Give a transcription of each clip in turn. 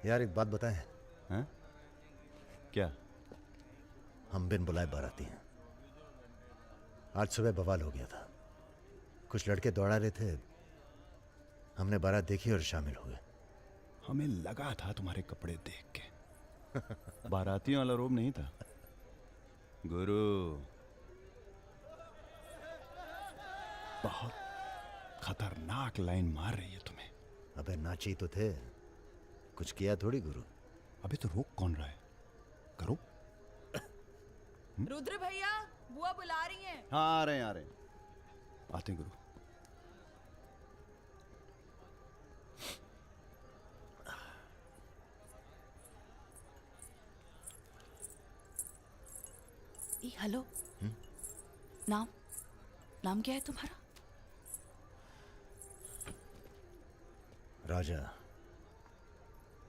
यार एक बात बताएं। हाँ? क्या? हम बिन बुलाए बाराती हैं। आज सुबह बवाल हो गया था। कुछ लड़के दौड़ा रहे थे, हमने बारात देखी और शामिल हुए। हमें लगा था तुम्हारे कपड़े देख के। बारातियों वाला रोब नहीं था गुरु। बहुत खतरनाक लाइन मार रही है तुम्हें। अबे नाची तो थे, कुछ किया थोड़ी गुरु। अबे तो रोक कौन रहा है? करो। रुद्र भैया, बुआ बुला रही हैं। हाँ, आ रहे हैं आते हैं गुरु। हेलो। नाम क्या है तुम्हारा?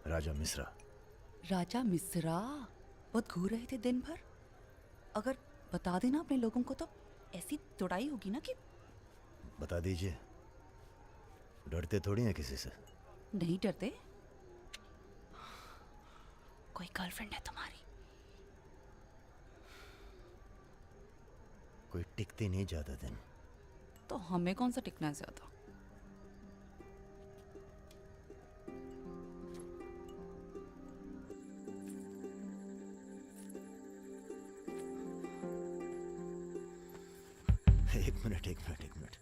राजा मिश्रा। राजा मिश्रा। बहुत घूर रहे थे दिन भर। अगर बता देना अपने लोगों को तो ऐसी तोड़ाई होगी ना कि। बता दीजिए, डरते थोड़ी हैं किसी से। नहीं डरते। कोई गर्लफ्रेंड है तुम्हारी? कोई टिकती नहीं ज्यादा दिन। तो हमें कौन सा टिकना है ज्यादा? एक मिनट।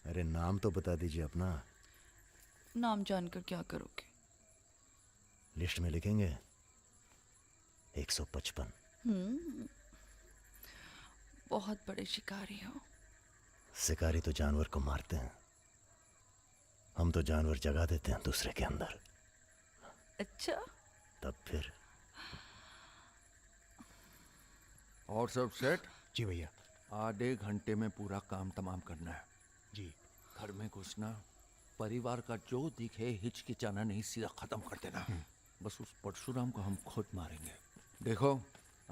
अरे नाम तो बता दीजिए अपना। नाम जानकर क्या करोगे? लिस्ट में लिखेंगे 155। बहुत बड़े शिकारी हो। शिकारी तो जानवर को मारते हैं, हम तो जानवर जगा देते हैं दूसरे के अंदर। अच्छा। तब फिर और सब सेट? जी भैया। आधे घंटे में पूरा काम तमाम करना है। जी। घर में घुसना, परिवार का जो दिखे हिचकिचाना नहीं, सीधा खत्म कर देना। बस उस परशुराम को हम खुद मारेंगे। देखो,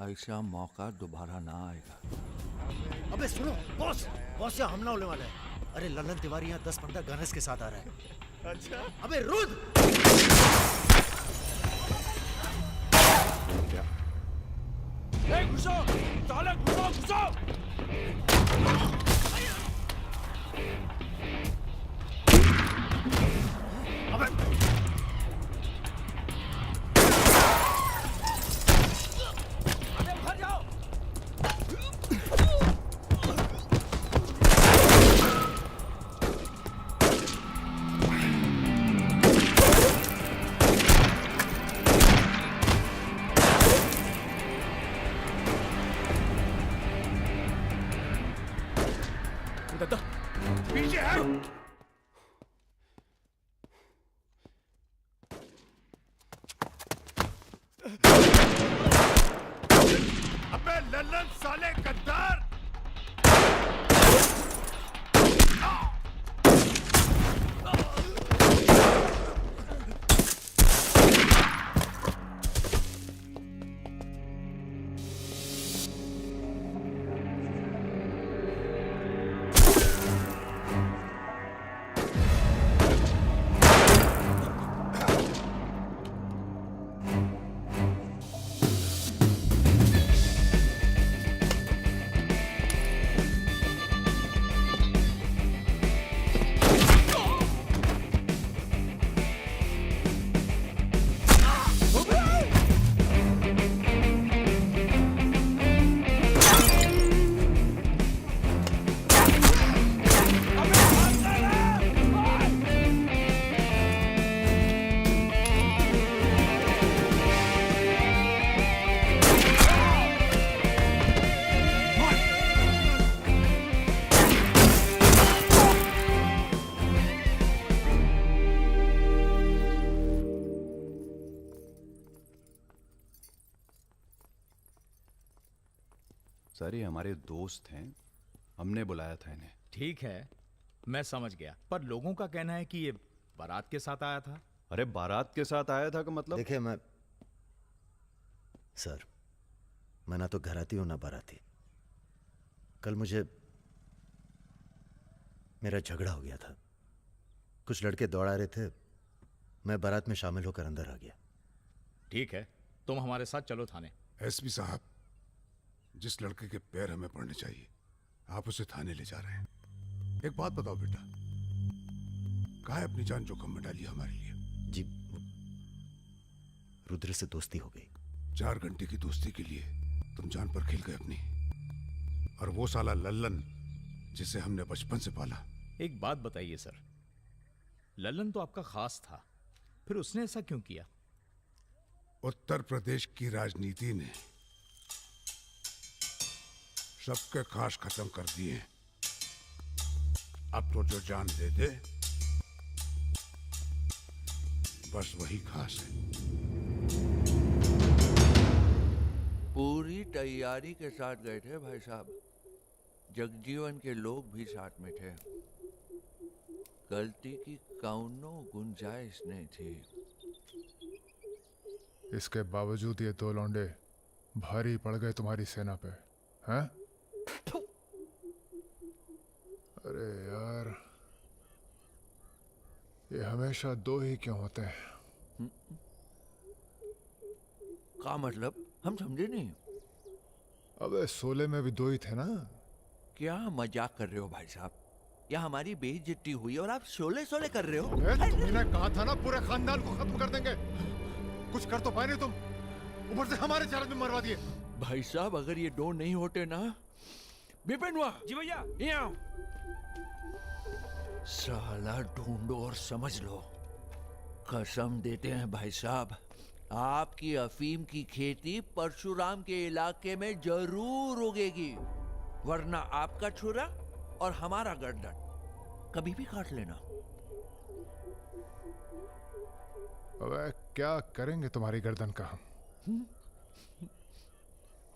ऐसा मौका दोबारा ना आएगा। अबे सुनो बॉस, यहाँ हमला होने वाला है। अरे ललन तिवारी यहाँ 10-15 गनर्स के साथ आ रहा है। अच्छा? अबे रुद! घुसो! साले घुसो! पीछे है। अबे लल्लन साले गद्दार! सर ये हमारे दोस्त हैं, हमने बुलाया था इन्हें। ठीक है, मैं समझ गया, पर लोगों का कहना है कि ये बारात के साथ आया था। अरे बारात के साथ आया था का मतलब? देखिए सर, मैं ना तो घराती हूं ना बाराती। कल मुझे मेरा झगड़ा हो गया था। कुछ लड़के दौड़ा रहे थे, मैं बारात में शामिल होकर अंदर आ गया। ठीक है, तुम हमारे साथ चलो थाने। एसपी साहब, जिस लड़के के पैर हमें पड़ने चाहिए आप उसे थाने ले जा रहे हैं। एक बात बताओ बेटा, काहे अपनी जान जोखिम में डाली हमारे लिए? जी, रुद्र से दोस्ती हो गई। 4 घंटे की दोस्ती के लिए तुम जान पर खेल गए अपनी, और वो साला लल्लन जिसे हमने बचपन से पाला। एक बात बताइए सर, लल्लन तो आपका खास था, फिर उसने ऐसा क्यों किया? उत्तर प्रदेश की राजनीति ने सबके खास खत्म कर दिए। अब तो जो जान दे दे बस वही खास है। पूरी तैयारी के साथ गए थे भाई साहब। जगजीवन के लोग भी साथ में थे। गलती की कौनो गुंजाइश नहीं थी। इसके बावजूद ये 2 लौंडे भारी पड़ गए तुम्हारी सेना पे, हैं? अरे यार, ये हमेशा 2 ही क्यों होते हैं? का मतलब? हम समझे नहीं। अबे 16 में भी 2 ही थे ना? क्या मजाक कर रहे हो भाई साहब? या हमारी बेइज्जती हुई और आप शोले कर रहे हो? तुमने कहा था ना पूरे खानदान को खत्म कर देंगे। कुछ कर तो पाए नहीं तुम, ऊपर से हमारे चार में मरवा दिए। भाई साहब, अगर ये 2 नहीं होते ना। बिपिन हुआ जी भैया, यहाँ साला ढूंढो और समझ लो। कसम देते हैं भाई साहब, आपकी अफीम की खेती परशुराम के इलाके में जरूर उगेगी, वरना आपका छुरा और हमारा गर्दन कभी भी काट लेना। अबे क्या करेंगे तुम्हारी गर्दन का हम?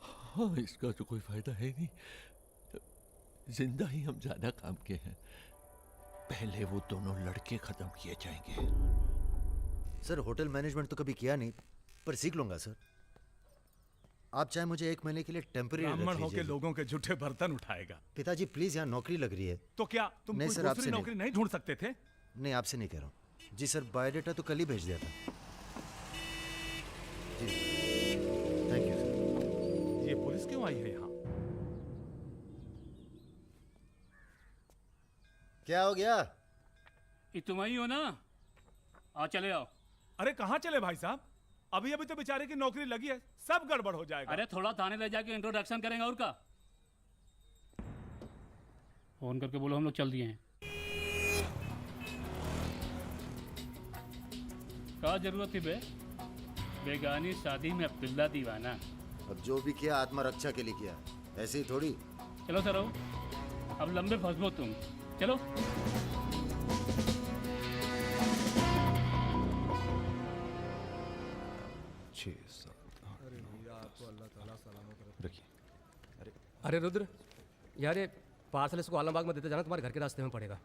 हाँ, इसका तो कोई फायदा है नहीं। जिंदा ही हम ज्यादा काम के हैं। पहले वो दोनों लड़के खत्म किए जाएंगे। सर, होटल मैनेजमेंट तो कभी किया नहीं, पर सीख लूंगा सर। आप चाहे मुझे 1 महीने के लिए टेम्पररी ब्राह्मण होके लोगों के झूठे बर्तन उठाएगा। पिताजी प्लीज, यहाँ नौकरी लग रही है। तो क्या तुम नहीं कोई सर, आपसे दूसरी नौकरी नहीं ढूंढ सकते थे? नहीं, आपसे नहीं कह रहा हूँ जी सर। बायोडेटा तो कल ही भेज दिया था जी। Thank you sir. ये पुलिस क्यों आई है यहाँ? क्या हो गया? ये तुम ही हो ना? आ चले आओ। अरे कहाँ चले भाई साहब? अभी अभी तो बेचारे की नौकरी लगी है, सब गड़बड़ हो जाएगा। अरे थोड़ा थाने ले जाके इंट्रोडक्शन करेंगे और का। फोन करके बोलो हम लोग चल दिए हैं। क्या जरूरत थी बे? बेगानी शादी में अब्दुल्ला दीवाना। अब जो भी किया आत्मरक्षा के लिए किया, ऐसे ही थोड़ी। चलो सर, अब लंबे फंसबो तुम। चलो। अरे रुद्र यार, ये पार्सल इसको आलमबाग में देते जाना, तुम्हारे घर के रास्ते में पड़ेगा।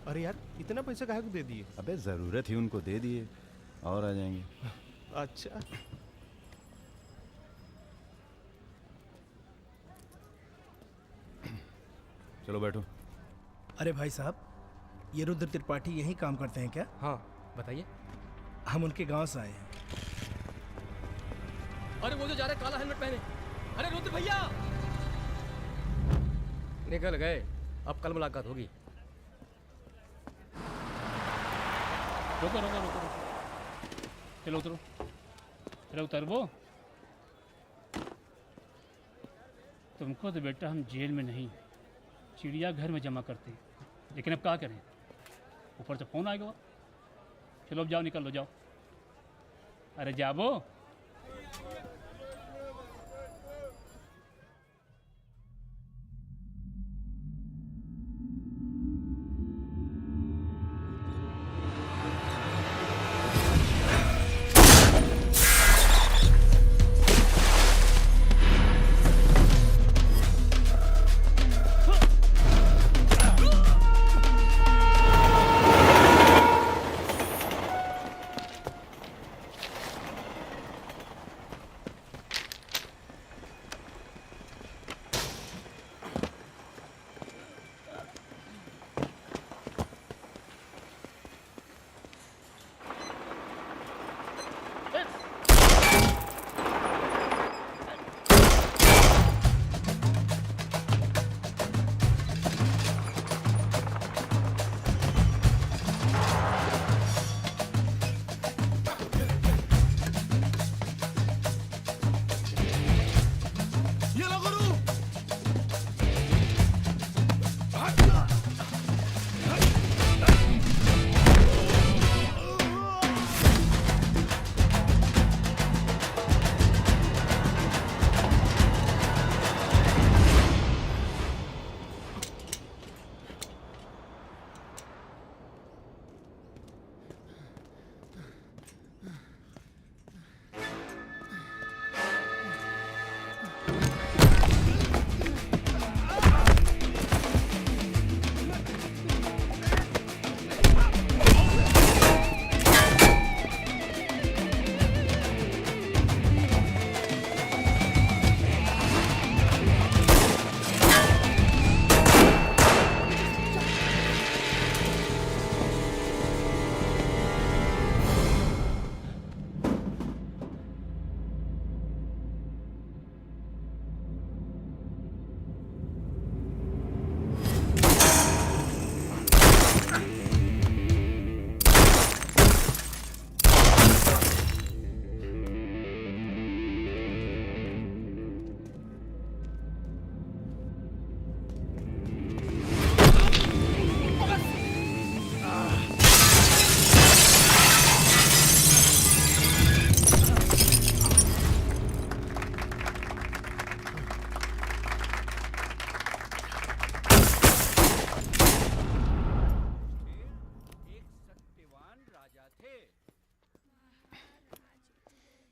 अरे यार, इतना पैसा काहे को दे दिए? अबे जरूरत ही उनको दे दिए और आ जाएंगे। अच्छा, चलो बैठो। अरे भाई साहब, ये रुद्र त्रिपाठी यहीं काम करते हैं क्या? हाँ बताइए। हम उनके गांव से आए हैं। अरे वो जो जा रहे काला हेलमेट पहने। अरे रुद्र भैया, निकल गए। अब कल मुलाकात होगी। रुको रुको रुको रुको, चलो उतरो। चलो उतरबो। तुमको तो बेटा हम जेल में नहीं, चिड़ियाघर में जमा करते हैं, लेकिन अब क्या करें, ऊपर से फोन आएगा। चलो अब जाओ, निकल लो, जाओ। अरे जाबो।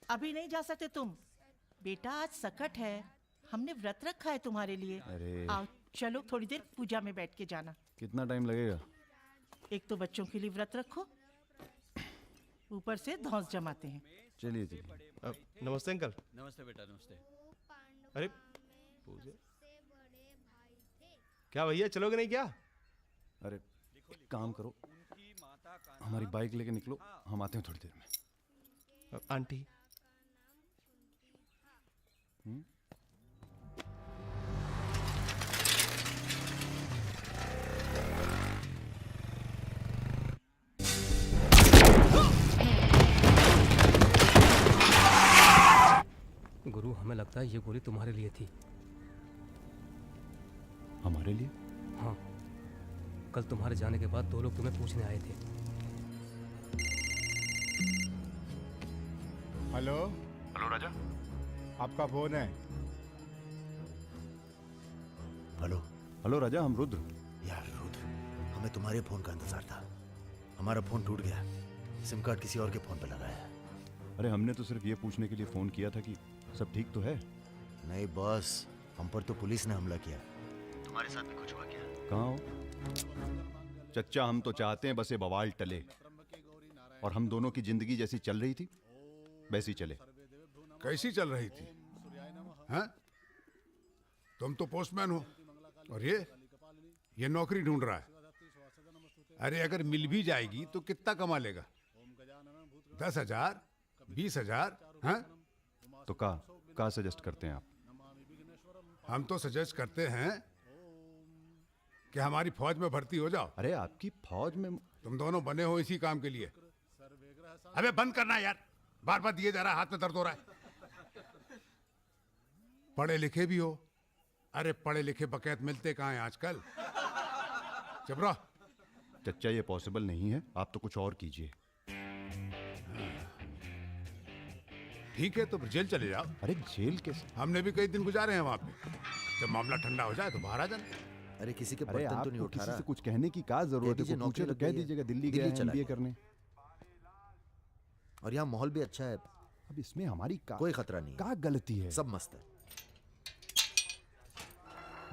अभी नहीं जा सकते तुम। बेटा आज सकट है, हमने व्रत रखा है तुम्हारे लिए। अरे आओ चलो थोड़ी देर पूजा में बैठ के जाना। कितना टाइम लगेगा? एक तो बच्चों के लिए व्रत रखो, ऊपर से धौंस जमाते हैं। चलिए चलिए। नमस्ते अंकल। नमस्ते बेटा, नमस्ते। अरे पूजा क्या भैया, चलोगे नहीं क्या? अरे एक काम करो, हमारी बाइक लेके निकलो, हम आते हैं थोड़ी देर में। आंटी गुरु, हमें लगता है ये गोली तुम्हारे लिए थी। हमारे लिए? हाँ, कल तुम्हारे जाने के बाद 2 लोग तुम्हें पूछने आए थे। हेलो हेलो राजा, आपका फोन है। हेलो हेलो राजा, हम रुद्र। यार रुद्र, हमें तुम्हारे फोन का इंतजार था। हमारा फोन टूट गया, सिम कार्ड किसी और के फोन पे लगाया है। अरे हमने तो सिर्फ ये पूछने के लिए फोन किया था कि सब ठीक तो है। नहीं बॉस, हम पर तो पुलिस ने हमला किया। तुम्हारे साथ भी कुछ हुआ क्या? कहाँ हो चच्चा? हम तो चाहते हैं बस ये बवाल टले और हम दोनों की जिंदगी जैसी चल रही थी वैसी चले। कैसी चल रही थी? हैं? तुम तो पोस्टमैन हो और ये नौकरी ढूंढ रहा है। अरे अगर मिल भी जाएगी तो कितना कमा लेगा? 10,000, 20,000? हैं? तो का सजेस्ट करते हैं आप? हम तो सजेस्ट करते हैं कि हमारी फौज में भर्ती हो जाओ। अरे आपकी फौज में? तुम दोनों बने हो इसी काम के लिए। अबे बंद करना यार, बार बार दिए जा रहा है, हाथ में दर्द हो रहा है। पढ़े लिखे भी हो। अरे पढ़े लिखे बकैत मिलते कहाँ हैं आजकल? चुप रहो। चच्चा ये पॉसिबल नहीं है, आप तो कुछ और कीजिए। ठीक है तो फिर जेल चले जाओ। अरे जेल कैसे? हमने भी कई दिन गुजारे हैं वहां पे। जब मामला ठंडा हो जाए तो बाहर आ जाना। अरे किसी के अरे बर्तन तो नहीं आपको उठा किसी रहा। से कुछ कहने की क्या जरूरत है? पूछे तो कह दीजिएगा दिल्ली गया है MBA करने। और यहाँ माहौल भी अच्छा है। अब इसमें हमारी कोई खतरा नहीं, क्या गलती है? सब मस्त है।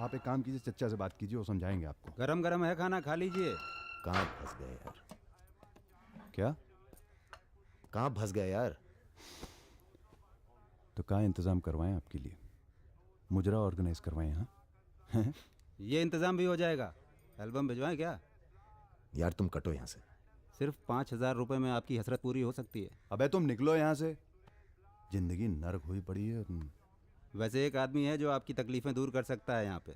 आप एक काम कीजिए, चच्चा से बात कीजिए, वो समझाएंगे आपको। गरम गरम है, खाना खा लीजिए। कहाँ फंस गए यार? क्या? कहाँ फंस गए यार? तो कहाँ इंतजाम करवाएं आपके लिए? मुजरा ऑर्गेनाइज करवाएं? हाँ ये इंतजाम भी हो जाएगा। एल्बम भिजवाएं क्या? यार तुम कटो यहाँ से। सिर्फ 5,000 रुपए में आपकी हसरत पूरी हो सकती है। अबे तुम निकलो यहाँ से, जिंदगी नर्क हुई पड़ी है। वैसे एक आदमी है जो आपकी तकलीफें दूर कर सकता है यहाँ पे।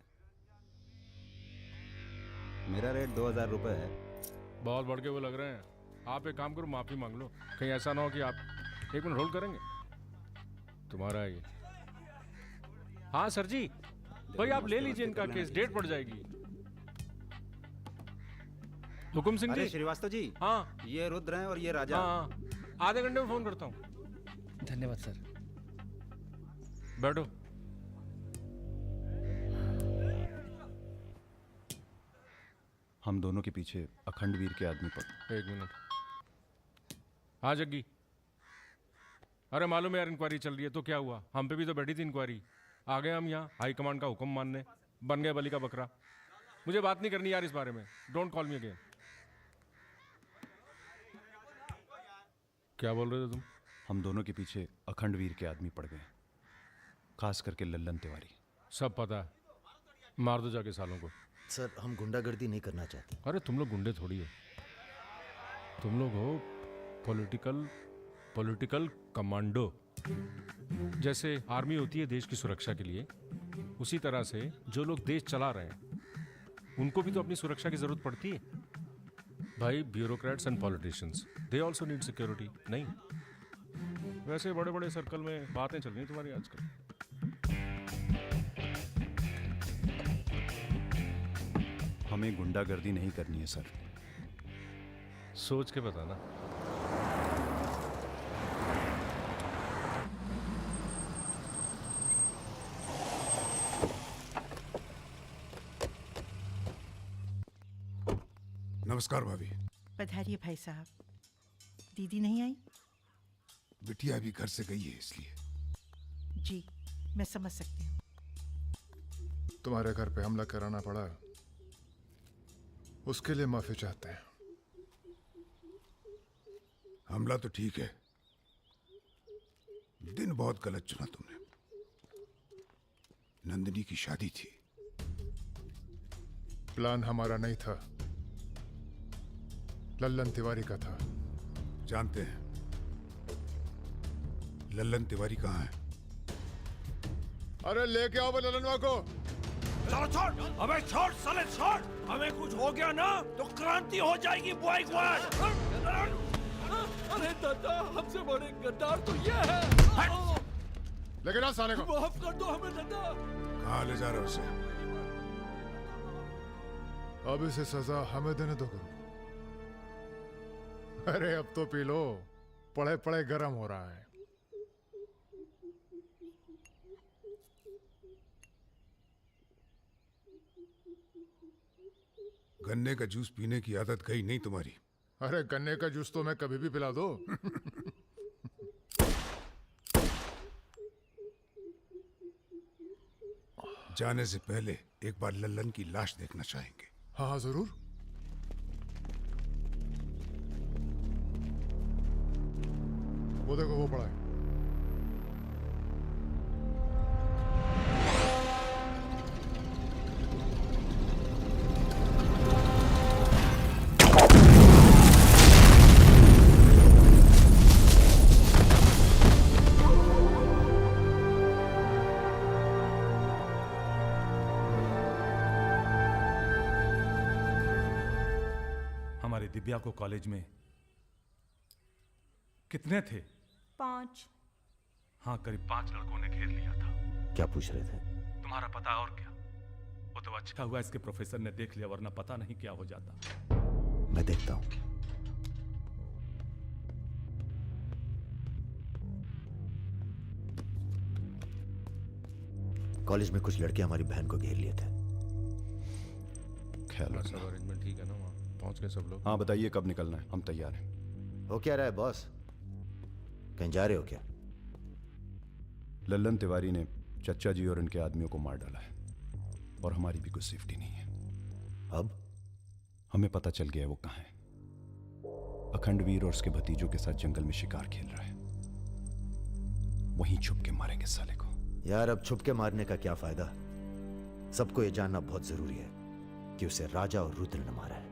मेरा रेट 2,000 रुपए है। बहुत बढ़ के वो लग रहे हैं। आप एक काम करो, माफी मांग लो। कहीं ऐसा ना हो कि आप 1 मिनट होल्ड करेंगे? तुम्हारा है ये। हाँ सर जी, भाई आप ले लीजिए इनका केस, डेट पड़ जाएगी। हुकुम सिंह जी। श्रीवास्तव जी। हाँ ये रुद्र हैं और ये राजा। हाँ, आधे घंटे में फोन करता हूँ। धन्यवाद सर। बैठो। हम दोनों के पीछे अखंड वीर के आदमी पड़। 1 मिनट। हाँ जग्गी, अरे मालूम है यार इंक्वायरी चल रही है। तो क्या हुआ? हम पे भी तो बैठी थी इंक्वायरी। आ गए हम यहाँ हाई कमांड का हुक्म मानने, बन गए बलि का बकरा। मुझे बात नहीं करनी यार इस बारे में। Don't call me again. क्या बोल रहे थे तुम? हम दोनों के पीछे अखंड वीर के आदमी पड़ गए, खास करके लल्लन तिवारी। सब पता है, मार दो जाके सालों को। सर हम गुंडागर्दी नहीं करना चाहते। अरे तुम लोग गुंडे थोड़ी हो, तुम लोग हो पॉलिटिकल कमांडो। जैसे आर्मी होती है देश की सुरक्षा के लिए, उसी तरह से जो लोग देश चला रहे हैं उनको भी तो अपनी सुरक्षा की जरूरत पड़ती है। भाई bureaucrats and politicians they also need security. नहीं वैसे बड़े बड़े सर्कल में बातें चल रही तुम्हारी आजकल। हमें गुंडागर्दी नहीं करनी है सर। सोच के बताना। नमस्कार भाभी। पधारिए भाई साहब। दीदी नहीं आई? बिटिया अभी घर से गई है इसलिए। जी मैं समझ सकती हूँ। तुम्हारे घर पे हमला कराना पड़ा, उसके लिए माफी चाहते हैं। हमला तो ठीक है, दिन बहुत गलत चुना तुमने। नंदिनी की शादी थी। प्लान हमारा नहीं था, लल्लन तिवारी का था। जानते हैं लल्लन तिवारी कहाँ है? अरे लेके आओ लल्लनवा को। छोड़, अबे छोड़ साले छोड़। हमें कुछ हो गया ना तो क्रांति हो जाएगी बॉय क्वाड। अरे दादा, हमसे बड़े गद्दार तो ये है। लेकिन आ साले को। माफ कर दो हमें दादा। कहाँ ले जा रहे हो उसे? अब इसे सजा हमें देने दो गुरु। अरे अब तो पी लो, पड़े पड़े गर्म हो रहा है। गन्ने का जूस पीने की आदत गई नहीं तुम्हारी। अरे गन्ने का जूस तो मैं कभी भी पिला दो। जाने से पहले एक बार लल्लन की लाश देखना चाहेंगे। हाँ हाँ जरूर। वो देखो वो पड़ा है। हमारी दिव्या को कॉलेज में कितने थे? 5। हाँ, करीब 5 लड़कों ने घेर लिया था। क्या पूछ रहे थे? तुम्हारा पता और क्या? वो तो अच्छा हुआ इसके प्रोफेसर ने देख लिया, वरना पता नहीं क्या हो जाता। मैं देखता हूं। कॉलेज में कुछ लड़के हमारी बहन को घेर लिए थे। ख्याल सब रखना। अरेंजमेंट ठीक है ना? वहाँ पहुँच गए सब लोग? हाँ बताइए कब निकलना है, हम तैयार हैं। हो क्या रहा है बॉस? कहीं जा रहे हो क्या? लल्लन तिवारी ने चच्चा जी और इनके आदमियों को मार डाला है और हमारी भी कुछ सेफ्टी नहीं है। अब हमें पता चल गया है वो कहाँ है। अखंडवीर और उसके भतीजों के साथ जंगल में शिकार खेल रहा है। वहीं छुप के मारेंगे साले को। यार अब छुप के मारने का क्या फायदा? सबको ये जानना बहुत जरूरी है कि उसे राजा और रुद्र ने मारा है।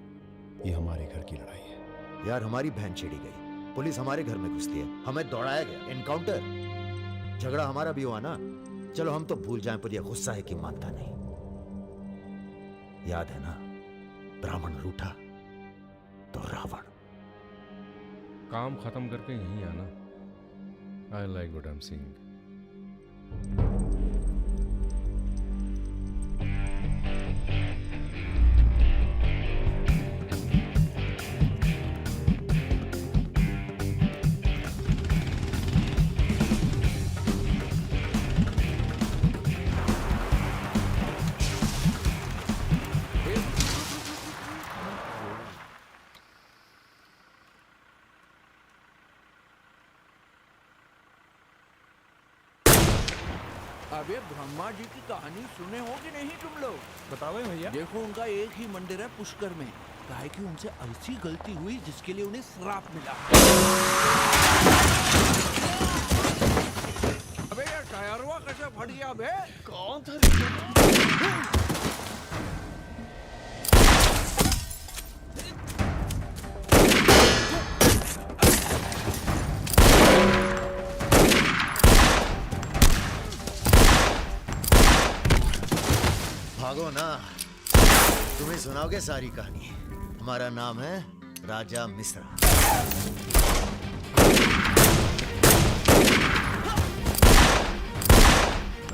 ये हमारे घर की लड़ाई है। यार हमारी बहन छेड़ी गई, पुलिस हमारे घर में घुसती है, हमें दौड़ाया गया, एनकाउंटर, झगड़ा हमारा भी हुआ ना। चलो हम तो भूल जाएं, पर यह गुस्सा है कि मानता नहीं। याद है ना, ब्राह्मण रूठा तो रावण। काम खत्म करके यहीं आना। I like what I am seeing. अबे ब्रह्मा जी की कहानी सुने हो कि नहीं तुम लोग? बताओ भैया। देखो उनका एक ही मंदिर है पुष्कर में। काहे कि उनसे ऐसी गलती हुई जिसके लिए उन्हें श्राप मिला। अबे यार टायरवा कैसे फट गया बे? कौन था? भागो ना, तुम्हें सुनाओगे सारी कहानी। हमारा नाम है राजा मिश्रा।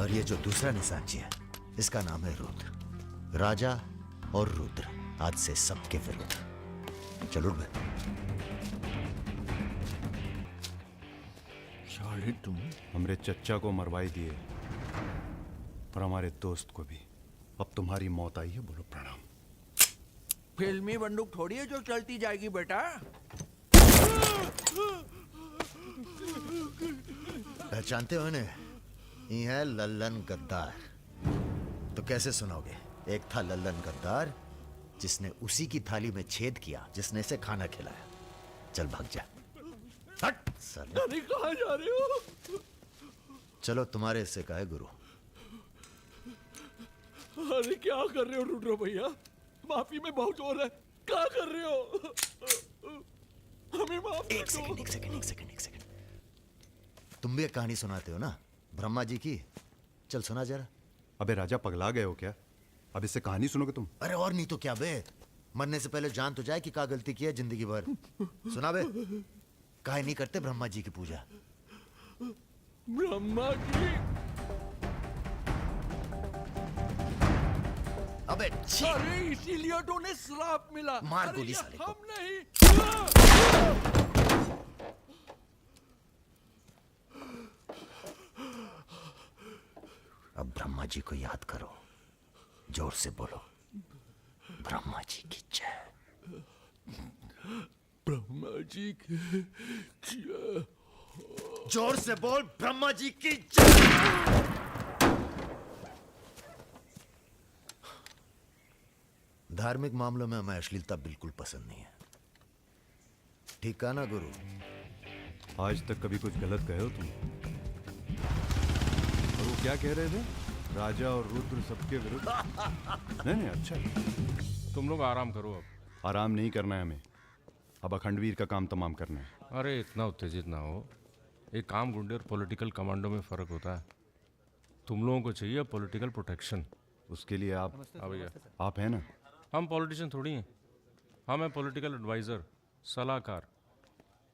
और ये जो दूसरा निशानची है, इसका नाम है रुद्र। राजा और रुद्र आज से सबके विरुद्ध। चलो उठ बे। साले तुम हमरे चच्चा को मरवाई दिए और हमारे दोस्त को भी। अब तुम्हारी मौत आई है, बोलो प्रणाम। फिल्मी बंदूक थोड़ी है जो चलती जाएगी बेटा। पहचानते हो इन्हें? ये है लल्लन गद्दार। तो कैसे सुनोगे? एक था लल्लन गद्दार जिसने उसी की थाली में छेद किया जिसने इसे खाना खिलाया। चल भाग जा। हट साले। अरे कहाँ जा रहे हो? चलो तुम्हारे हिस्से का है गुरु। अरे क्या कर रहे हो रुद्र भैया? माफी में बहुत जोर है। क्या कर रहे हो? हमें माफ कर दो। एक सेकंड। तुम भी एक कहानी सुनाते हो ना ब्रह्मा जी की? चल सुना जरा। अबे राजा, पगला गए हो क्या? अब इससे कहानी सुनोगे तुम? अरे और नहीं तो क्या बे, मरने से पहले जान तो जाए कि क्या गलती की है जिंदगी भर। सुना बे। काहे नहीं करते ब्रह्मा जी की पूजा? ब्रह्मा की? अबे अरे इसीलिए तो उन्हें श्राप मिला। मार गोली साले को। हम नहीं। अब ब्रह्मा जी को याद करो, जोर से बोलो, ब्रह्मा जी की जय। ब्रह्मा जी की जय। जोर से बोल, ब्रह्मा जी की जय। धार्मिक मामलों में हमें अश्लीलता बिल्कुल पसंद नहीं है। ठीक कहा ना गुरु? आज तक कभी कुछ गलत कहे हो तुम? और वो क्या कह रहे थे? राजा और रुद्र सबके विरुद्ध। नहीं, अच्छा। तुम लोग आराम करो। अब आराम नहीं करना है हमें, अब अखंडवीर का काम तमाम करना है। अरे इतना उत्तेजित ना हो। एक काम गुंडे और पॉलिटिकल कमांडो में फ़र्क होता है। तुम लोगों को चाहिए पॉलिटिकल प्रोटेक्शन। उसके लिए आप भैया, आप हैं ना? हम पॉलिटिशियन थोड़ी हैं। हम हैं पॉलिटिकल एडवाइज़र, सलाहकार।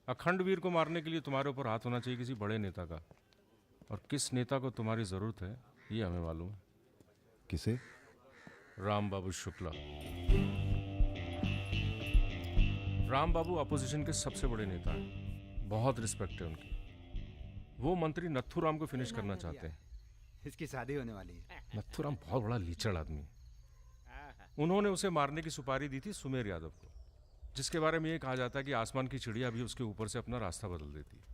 अखंडवीर को मारने के लिए तुम्हारे ऊपर हाथ होना चाहिए किसी बड़े नेता का। और किस नेता को तुम्हारी ज़रूरत है ये हमें मालूम है। किसे? राम बाबू शुक्ला। राम बाबू अपोजिशन के सबसे बड़े नेता हैं, बहुत रिस्पेक्ट है उनकी। वो मंत्री नथुराम को फिनिश करना चाहते हैं। इसकी शादी होने वाली है। नथुराम बहुत बड़ा लीचड़ आदमी है। उन्होंने उसे मारने की सुपारी दी थी सुमेर यादव को, जिसके बारे में ये कहा जाता है कि आसमान की चिड़िया भी उसके ऊपर से अपना रास्ता बदल देती है।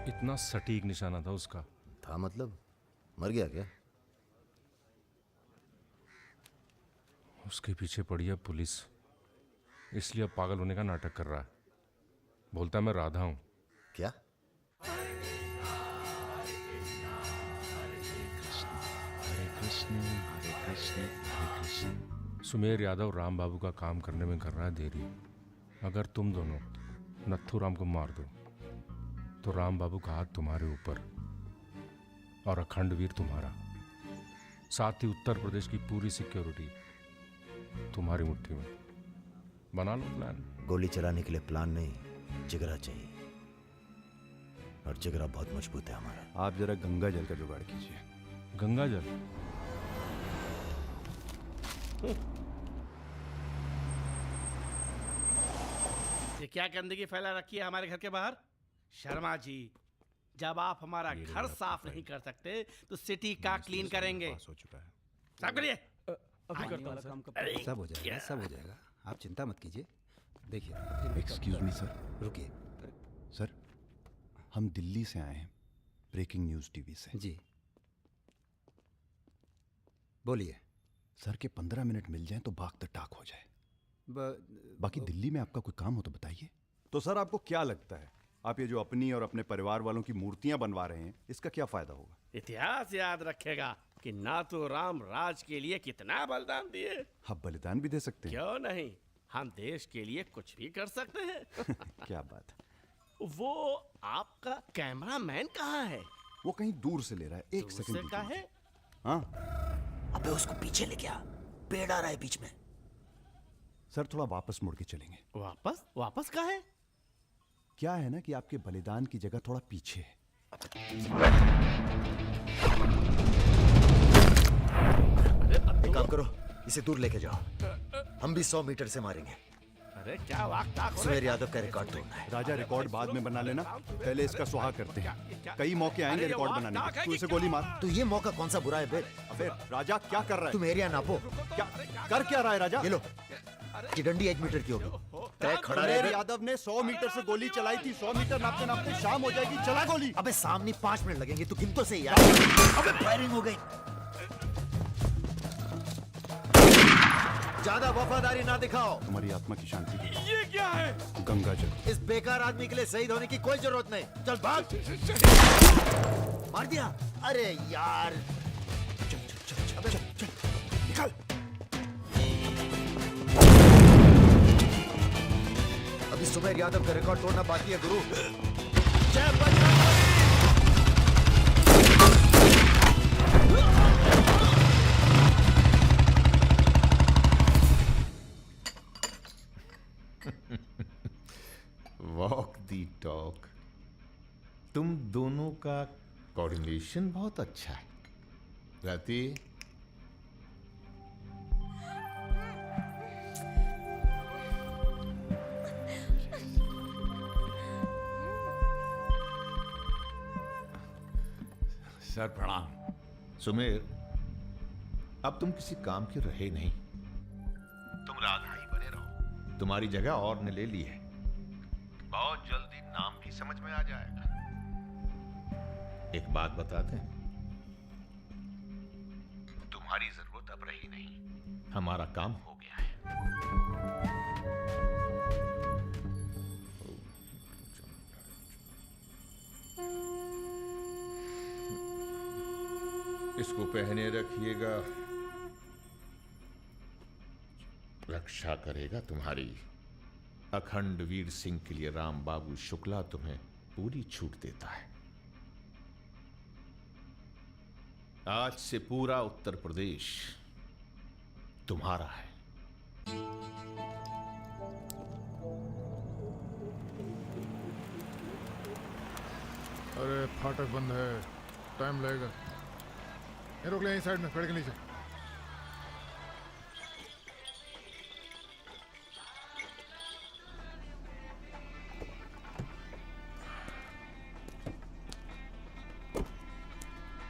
इतना सटीक निशाना था उसका। था मतलब? मर गया क्या? उसके पीछे पड़ी है पुलिस, इसलिए अब पागल होने का नाटक कर रहा है। बोलता है मैं राधा हूं। क्या? सुमेर यादव राम बाबू का काम करने में कर रहा है देरी। अगर तुम दोनों नथुराम को मार दो तो राम बाबू का हाथ तुम्हारे ऊपर और अखंडवीर तुम्हारा, साथ ही उत्तर प्रदेश की पूरी सिक्योरिटी तुम्हारी मुट्ठी में। बना लो प्लान। गोली चलाने के लिए प्लान नहीं, जिगरा चाहिए, और जिगरा बहुत मजबूत है हमारा। आप जरा गंगा जल का जुगाड़ कीजिए। गंगा जल? ये क्या गंदगी फैला रखी है हमारे घर के बाहर? शर्मा जी, जब आप हमारा घर साफ नहीं कर सकते तो सिटी का क्लीन करेंगे। हो चुका है। साफ करिए। सब हो जाएगा, सब हो जाएगा, आप चिंता मत कीजिए। देखिए, एक्सक्यूज मी सर। रुकिए सर, हम दिल्ली से आए हैं, ब्रेकिंग न्यूज़ टीवी से। जी बोलिए। सर के 15 मिनट मिल जाएं तो बाग द टाक हो जाए। बाकी दिल्ली में आपका कोई काम हो तो बताइए। तो सर आपको क्या लगता है, आप ये जो अपनी और अपने परिवार वालों की मूर्तियां बनवा रहे हैं, इसका क्या फायदा होगा? इतिहास याद रखेगा कि ना तो राम राज के लिए कितना बलिदान दिए। आप बलिदान भी दे सकते हैं। क्यों नहीं, हम देश के लिए कुछ भी कर सकते हैं। क्या बात है। वो आपका कैमरामैन कहाँ है? वो कहीं दूर से ले रहा है, एक दूर सेकंड से का दीजिए। है? हाँ अबे उसको पीछे ले गया, पेड़ आ रहा है बीच में। सर थोड़ा वापस मुड़ के चलेंगे। वापस? वापस का है? क्या है ना कि आपके बलिदान की जगह थोड़ा पीछे है। एक काम करो, इसे दूर लेके जाओ, हम भी 100 मीटर से मारेंगे। अरे क्या वाक सुमेर यादव का रिकॉर्ड तोड़ना है। राजा रिकॉर्ड बाद में बना लेना, पहले इसका सुहाग करते हैं। कई मौके आएंगे रिकॉर्ड बनाने के। तू इसे गोली मार। तो ये मौका कौन सा बुरा है बे? अबे राजा क्या कर रहा है? तुम एरिया नापो। क्या कर क्या रहा है राजा? ये लो, कि डंडी 1 मीटर की होगी। तय खड़ा सुमेर रहे। यादव ने 100 मीटर से गोली चलाई थी। 100 मीटर नापते नापते शाम हो जाएगी। चला गोली। अबे सामने 5 मिनट लगेंगे, तू गिन तो सही यार। अबे फायरिंग हो गई। ज्यादा वफादारी ना दिखाओ। तुम्हारी आत्मा की शांति के लिए। ये क्या है? गंगा जल। इस बेकार आदमी के लिए शहीद होने की कोई जरूरत नहीं। चल भाग। मार दिया। अरे यार, चल चल चल चल चल, चल निकल। अभी सुमेर यादव का रिकॉर्ड तोड़ना बाकी है गुरु। जय बजरंगबली। वॉक दी टॉक। तुम दोनों का कोऑर्डिनेशन बहुत अच्छा है। रति, सर प्रणाम। सुमेर, अब तुम किसी काम के रहे नहीं। तुम राधा ही बने रहो। तुम्हारी जगह और ने ले ली है। बहुत जल्दी नाम भी समझ में आ जाएगा। एक बात बता दें, तुम्हारी जरूरत अब रही नहीं। हमारा काम हो गया है। इसको पहने रखिएगा, रक्षा करेगा तुम्हारी। अखंड वीर सिंह के लिए राम बाबू शुक्ला तुम्हें पूरी छूट देता है। आज से पूरा उत्तर प्रदेश तुम्हारा है। अरे फाटक बंद है, टाइम लगेगा। ये रोक ले यहीं साइड में, पेड़ के नीचे।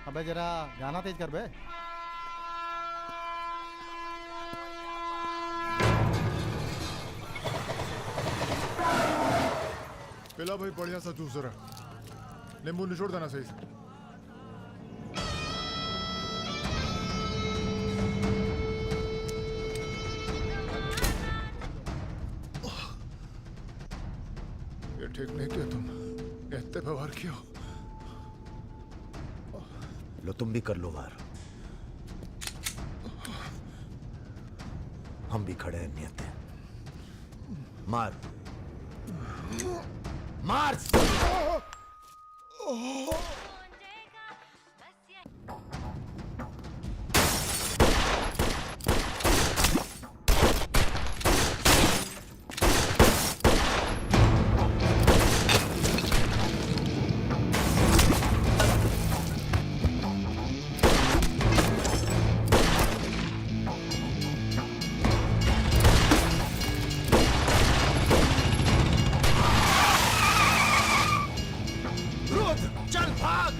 अबे जरा गाना तेज कर बे। पिला भाई बढ़िया सा जूस जरा, नींबू निचोड़ देना सही से। ये ठीक नहीं किया तुम, इतने व्यवहार किया। लो तुम भी कर लो वार। हम भी खड़े हैं नियत है। मार मार। चल भाग।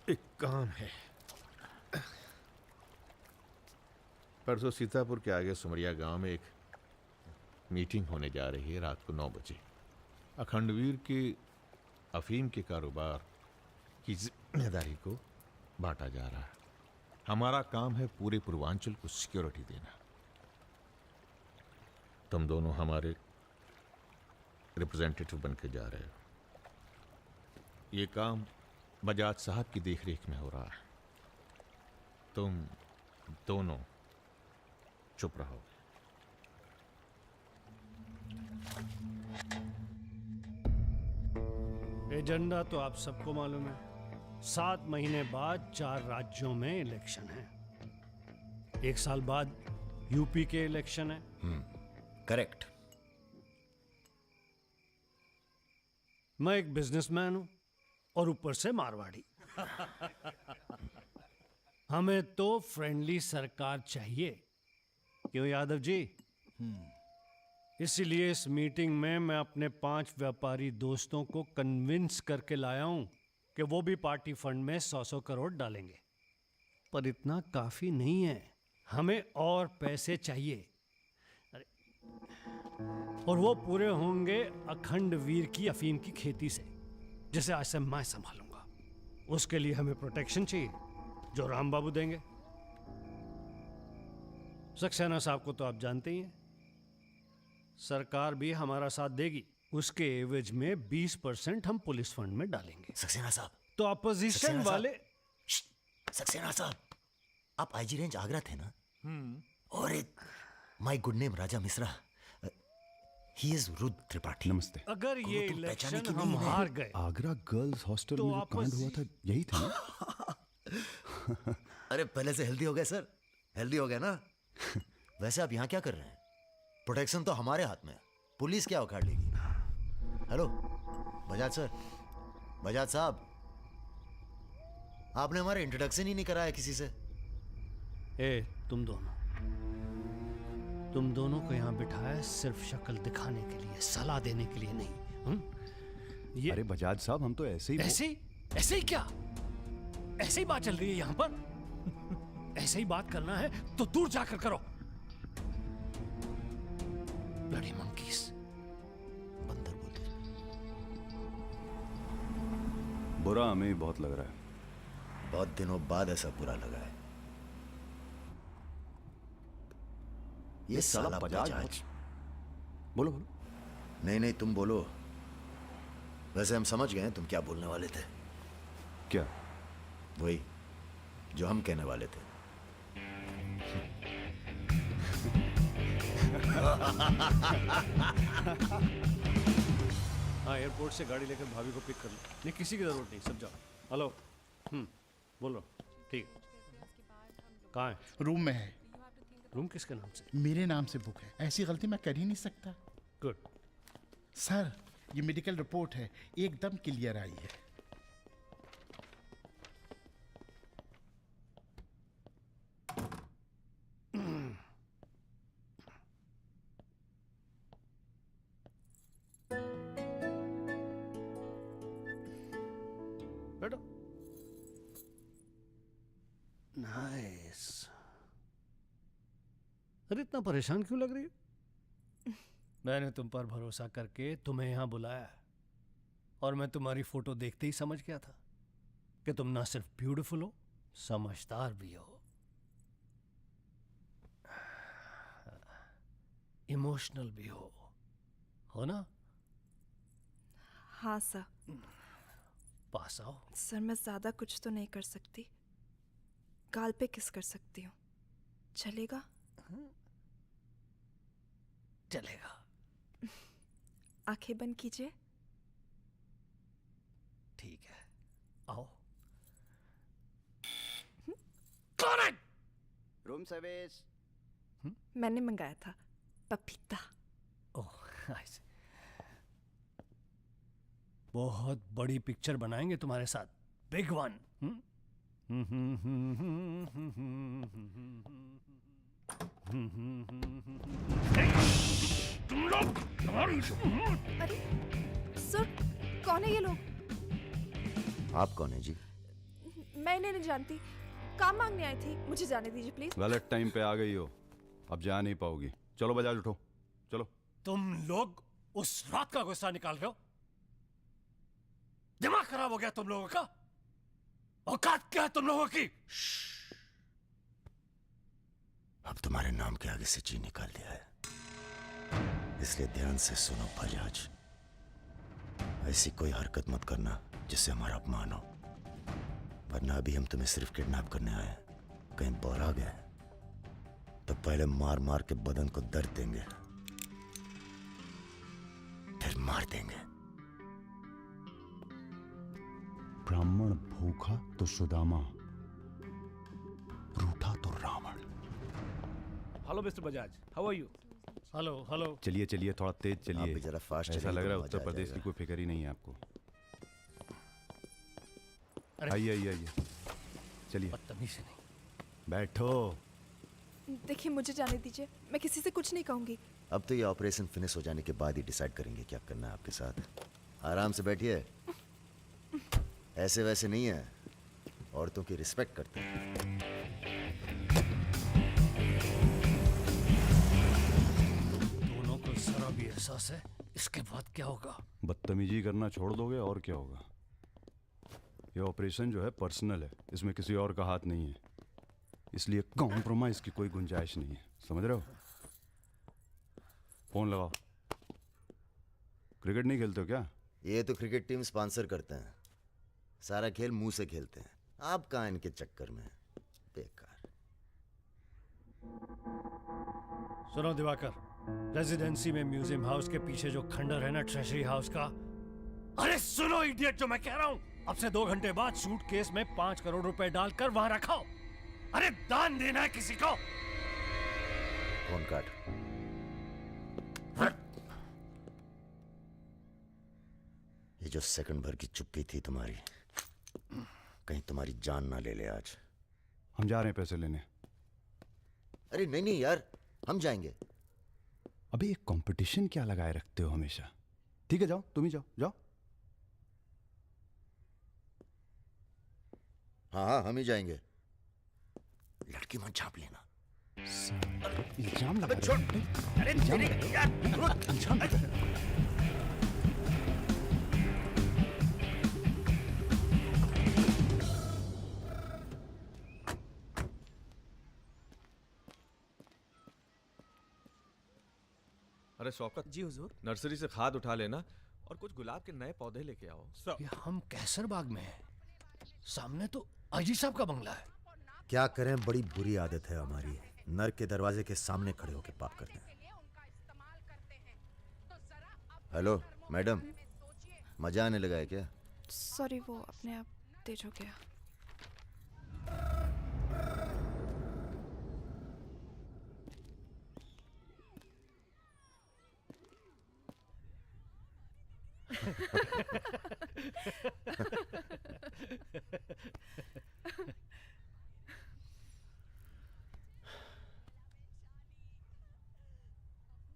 एक काम है। परसों सीतापुर के आगे सुमरिया गांव में एक मीटिंग होने जा रही है रात को 9 बजे। अखंडवीर के अफीम के कारोबार की जिम्मेदारी को बांटा जा रहा है। हमारा काम है पूरे पूर्वांचल को सिक्योरिटी देना। तुम दोनों हमारे रिप्रेजेंटेटिव बन के जा रहे हो। ये काम बजाज साहब की देखरेख में हो रहा है। तुम दोनों चुप रहो। एजेंडा तो आप सबको मालूम है। 7 महीने बाद 4 राज्यों में इलेक्शन है। 1 साल बाद यूपी के इलेक्शन है। करेक्ट। मैं एक बिजनेसमैन हूं और ऊपर से मारवाड़ी। हमें तो फ्रेंडली सरकार चाहिए, क्यों यादव जी? इसीलिए इस मीटिंग में मैं अपने 5 व्यापारी दोस्तों को कन्विंस करके लाया हूं कि वो भी पार्टी फंड में 100-100 करोड़ डालेंगे। पर इतना काफी नहीं है, हमें और पैसे चाहिए। और वो पूरे होंगे अखंड वीर की अफीम की खेती से, जिसे आज से मैं संभालूंगा। उसके लिए हमें प्रोटेक्शन चाहिए, जो राम बाबू देंगे। सक्सेना साहब को तो आप जानते ही हैं। सरकार भी हमारा साथ देगी। उसके एवज में 20% हम पुलिस फंड में डालेंगे। सक्सेना साहब तो अपोजिशन वाले। सक्सेना साहब, आप आईजी रेंज आगरा थे ना? और एक my good name Raja Mishra, he is Rudra Tripathi. नमस्ते। अगर ये इलेक्शन हम हार गए, आगरा गर्ल्स हॉस्टल तो में जो कांड हुआ था यही था ना? अरे पहले से हेल्दी हो गए सर, हेल्दी हो गए ना। वैसे आप यहाँ क्या कर रहे हैं? प्रोटेक्शन तो हमारे हाथ में है, पुलिस क्या उखाड़ लेगी? हेलो बजाज सर, बजाज साहब, आपने हमारा इंट्रोडक्शन ही नहीं कराया किसी से। तुम दोनों को यहाँ बिठाया सिर्फ शक्ल दिखाने के लिए, सलाह देने के लिए नहीं। ये अरे बजाज साहब, हम तो ऐसे ही ऐसे ही क्या? ऐसे ही बात चल रही है यहाँ पर। ऐसे ही बात करना है तो दूर जाकर करो। ब्लडी मंकीज, बंदर बोलते। बुरा हमें बहुत लग रहा है। बहुत दिनों बाद ऐसा बुरा लगा है। ये साला बजाज। बोलो। नहीं तुम बोलो। वैसे हम समझ गए तुम क्या बोलने वाले थे। क्या? वही जो हम कहने वाले थे। हाँ, एयरपोर्ट से गाड़ी लेकर भाभी को पिक कर लो। नहीं, किसी की जरूरत नहीं, सब जाओ। हेलो, बोलो। ठीक, कहाँ है? रूम में है। रूम किसके नाम से? मेरे नाम से बुक है। ऐसी गलती मैं कर ही नहीं सकता। गुड। सर, ये मेडिकल रिपोर्ट है, एकदम क्लियर आई है। बैठो। नाइस। अरे इतना परेशान क्यों लग रही है? मैंने तुम पर भरोसा करके तुम्हें यहां बुलाया, और मैं तुम्हारी फोटो देखते ही समझ गया था कि तुम ना सिर्फ ब्यूटीफुल हो, समझदार भी हो, इमोशनल भी हो ना? हाँ सर। पास आओ। सर, मैं ज्यादा कुछ तो नहीं कर सकती। गाल पे किस कर सकती हूँ, चलेगा? चलेगा। आंखें बंद कीजिए। ठीक है, आओ। कौन है? Room service. मैंने मंगाया था, पपीता। ओह, ऐसे। बहुत बड़ी पिक्चर बनाएंगे तुम्हारे साथ, बिग वन। तुम लोग। अरे सर, कौन है ये लोग? आप कौन है जी? मैं इन्हें नहीं जानती, काम मांगने आई थी। मुझे जाने दीजिए प्लीज। गलत टाइम पे आ गई हो, अब जा नहीं पाओगी। चलो बजाज, उठो चलो। तुम लोग उस रात का गुस्सा निकाल रहे हो? दिमाग खराब हो गया तुम लोगों का? औकात क्या है तुम लोगों की? अब तुम्हारे नाम के आगे से ची निकाल दिया है। इसलिए ध्यान से सुनो बजाज, ऐसी कोई हरकत मत करना जिससे हमारा अपमान हो, वरना अभी हम तुम्हें सिर्फ किडनैप करने आए हैं। कहीं बौरा गए तो पहले मार मार के बदन को दर्द देंगे, फिर मार देंगे। ब्राह्मण भूखा तो सुदामा, रूठा तो Ravan. Hello mister Bajaj, how are you? Hello hello. चलिए चलिए, थोड़ा तेज चलिए। आप भी जरा फास्ट ऐसा चलिए लग तो रहा है मजा उत्तर आ प्रदेश की जाएगा। कोई फिक्र ही नहीं है आपको। आइए आइए आइए, चलिए। बदतमीज नहीं। बैठो। देखिए मुझे जाने दीजिए, मैं किसी से कुछ नहीं कहूंगी। अब तो ये ऑपरेशन फिनिश हो जाने के बाद ही डिसाइड करेंगे क्या करना है आपके साथ। आराम से बैठिए, ऐसे वैसे नहीं है, औरतों की रिस्पेक्ट करते हैं। दोनों को जरा भी एहसास है इसके बाद क्या होगा। बदतमीजी करना छोड़ दोगे और क्या होगा। ये ऑपरेशन जो है पर्सनल है, इसमें किसी और का हाथ नहीं है, इसलिए कॉम्प्रोमाइज की कोई गुंजाइश नहीं है, समझ रहे हो। फोन लगाओ। क्रिकेट नहीं खेलते हो क्या? ये तो क्रिकेट टीम स्पॉन्सर करते हैं, सारा खेल मुंह से खेलते हैं। आप कहाँ इनके चक्कर में, बेकार। सुनो दिवाकर, रेजिडेंसी में म्यूजियम हाउस के पीछे जो खंडर है ना ट्रेजरी हाउस का, अरे सुनो इडियट, जो मैं कह रहा हूं, अब से 2 घंटे बाद सूटकेस में 5 करोड़ रुपए डालकर वहां रखो। अरे दान देना है किसी को। फोन काट। ये जो सेकंड भर की चुप्पी थी तुम्हारी, कहीं तुम्हारी जान ना ले ले आज। हम जा रहे हैं पैसे लेने। अरे नहीं नहीं यार, हम जाएंगे। अबे एक कंपटीशन क्या लगाए रखते हो हमेशा। ठीक है जाओ, तुम ही जाओ जाओ। हाँ हाँ, हम ही जाएंगे। लड़की मत झाप लेना। इल्जाम लगा अबे छोड़। अरे तेरे यार, इल्जाम अरे शौकत जी हुजूर। नर्सरी से खाद उठा लेना और कुछ गुलाब के नए पौधे लेके आओ। ये हम कैसर बाग में हैं, सामने तो आईजी साहब का बंगला है। क्या करें, बड़ी बुरी आदत है हमारी, नर के दरवाजे के सामने खड़े होकर पाप करते हैं। हेलो मैडम, मजा आने लगा है क्या? सॉरी, वो अपने आप तेज हो गया।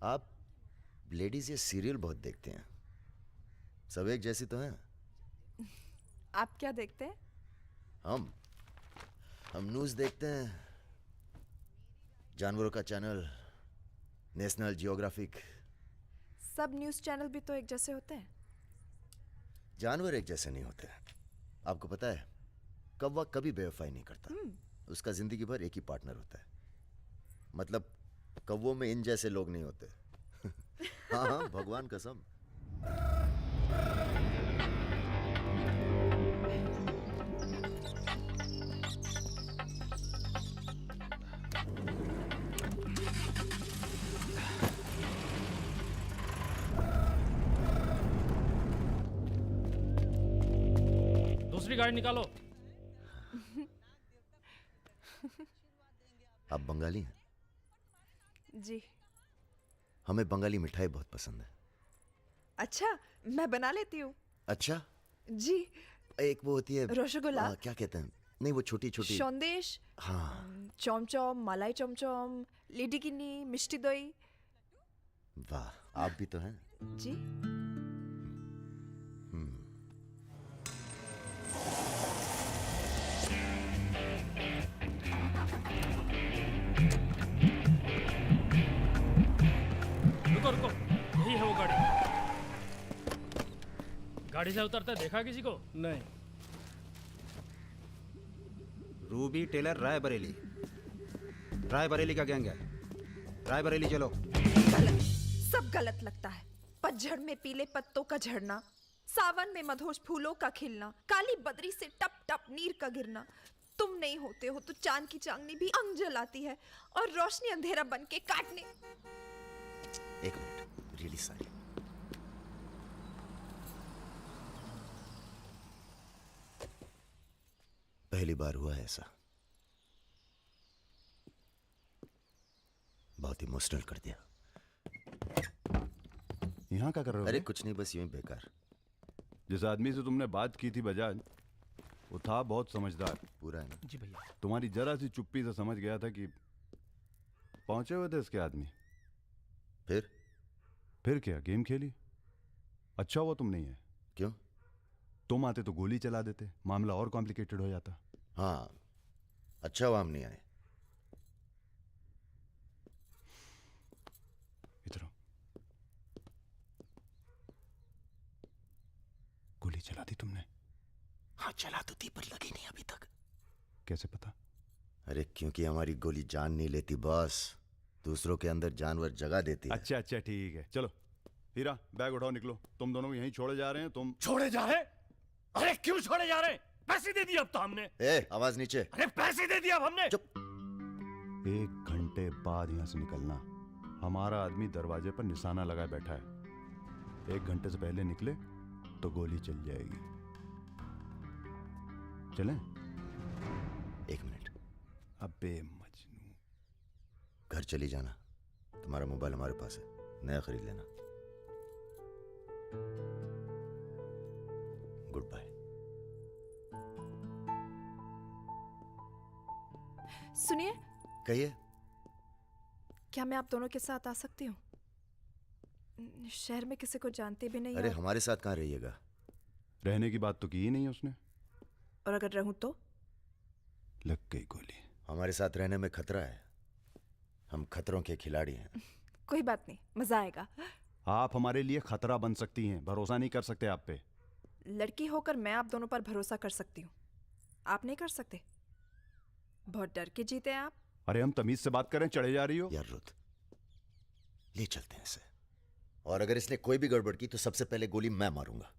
आप लेडीज ये सीरियल बहुत देखते हैं, सब एक जैसी तो हैं। आप क्या देखते हैं? हम न्यूज़ देखते हैं, जानवरों का चैनल, नेशनल जियोग्राफिक। सब न्यूज़ चैनल भी तो एक जैसे होते हैं। जानवर एक जैसे नहीं होते। आपको पता है, कौवा कभी बेवफाई नहीं करता, उसका जिंदगी भर एक ही पार्टनर होता है। मतलब कौवों में इन जैसे लोग नहीं होते। हाँ हाँ, भगवान कसम। दूसरी गाड़ी निकालो। आप बंगाली हैं? जी। हमें बंगाली मिठाई बहुत पसंद है। अच्छा, मैं बना लेती हूँ। अच्छा जी। एक वो होती है रसगुल्ला। क्या कहते हैं, नहीं वो छोटी छोटी। सौंदेश। हाँ। चमचम, मलाई चमचम, लेडीकिनी, मिष्टी दही। वाह, आप भी तो हैं। जी। रुको रुको, यही है वो गाड़ी। गाड़ी से उतरता देखा किसी को? नहीं। रूबी टेलर रायबरेली का गैंग है। रायबरेली चलो। सब गलत लगता है। पतझड़ में पीले पत्तों का झड़ना, सावन में मधोश फूलों का खिलना, काली बदरी से टप टप नीर का गिरना। तुम नहीं होते हो तो चांद की चांदनी भी अंग जलाती है और रोशनी अंधेरा बन के काटने। एक मिनट, रियली सॉरी। पहली बार हुआ है ऐसा, बहुत इमोशनल कर दिया। यहाँ क्या कर रहे हो? अरे कुछ नहीं, बस यूं ही बेकार। जिस आदमी से तुमने बात की थी बजाज, वो था बहुत समझदार। पूरा है ना? जी भैया। तुम्हारी जरा सी चुप्पी से समझ गया था कि पहुंचे हुए थे इसके आदमी। फिर क्या, गेम खेली? अच्छा हुआ तुम नहीं है। क्यों? तुम आते तो गोली चला देते, मामला और कॉम्प्लिकेटेड हो जाता। हाँ, अच्छा हुआ हम नहीं आए। इधर आओ। गोली चला दी तुमने? हाँ चला तो थी, पर लगी नहीं अभी तक। कैसे पता? अरे क्योंकि हमारी गोली जान नहीं लेती बॉस, दूसरों के अंदर जानवर जगा देती है। अच्छा अच्छा ठीक है, चलो हीरा बैग उठाओ, निकलो। तुम दोनों यहीं छोड़े जा रहे हैं। तुम छोड़े जा रहे? अरे क्यों छोड़े जा रहे? पैसे दे दिए अब तो हमने। आवाज नीचे। अरे पैसे दे दिया अब हमने। चुप। 1 घंटे बाद यहां से निकलना। हमारा आदमी दरवाजे पर निशाना लगाए बैठा है। 1 घंटे से पहले निकले तो गोली चल जाएगी। चलें? 1 मिनट। अबे मजनू, घर चली जाना। तुम्हारा मोबाइल हमारे पास है, नया खरीद लेना। Good bye. सुनिए। कहिए। क्या मैं आप दोनों के साथ आ सकती हूँ? शहर में किसी को जानते भी नहीं। अरे हमारे साथ कहाँ रहिएगा? रहने की बात तो की ही नहीं उसने। और अगर रहूं तो? लग गई गोली। हमारे साथ रहने में खतरा है, हम खतरों के खिलाड़ी हैं। कोई बात नहीं, मजा आएगा। आप हमारे लिए खतरा बन सकती हैं, भरोसा नहीं कर सकते आप पे। लड़की होकर मैं आप दोनों पर भरोसा कर सकती हूँ, आप नहीं कर सकते। बहुत डर के जीते हैं आप। अरे हम तमीज से बात करें, चढ़े जा रही हो। यार रुत, ले चलते हैं इसे, और अगर इसने कोई भी गड़बड़ की तो सबसे पहले गोली मैं मारूंगा।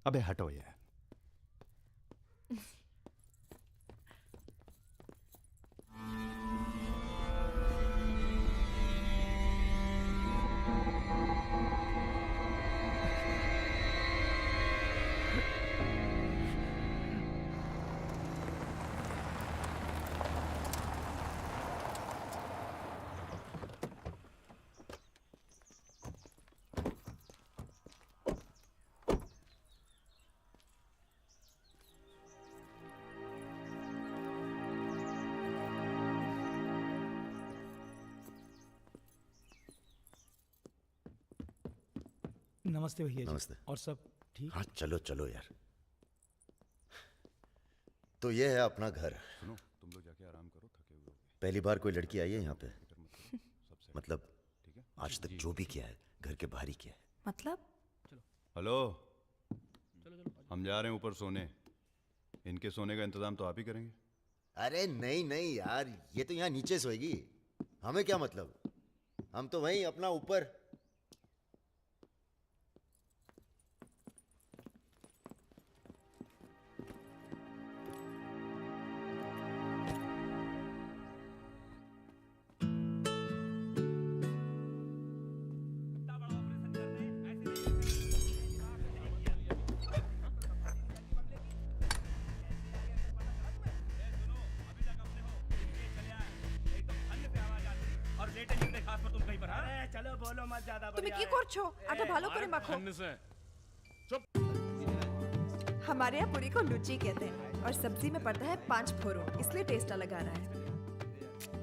अबे हटो यार। नमस्ते भैया जी। नमस्ते। और सब ठीक? हाँ चलो चलो यार। तो ये है अपना घर। सुनो, तुम लोग जाके आराम करो, थके हुए होगे। पहली बार कोई लड़की आई है यहाँ पे? मतलब आज तक जो भी किया है घर के बाहर ही किया है। मतलब? हेलो, हम जा रहे हैं ऊपर सोने। इनके सोने का इंतजाम तो आप ही करेंगे। अरे नहीं नहीं यार, ये तो यहाँ नीचे सोएगी, हमें क्या मतलब, हम तो वहीं अपना ऊपर। चलो बोलो मत ज्यादा। তুমি কি করছো? আটা ভালো করে মাখো। हमारे यहाँ पूरी को लुची कहते हैं और सब्जी में पड़ता है 5 फोरन, इसलिए टेस्ट अलग आ रहा है।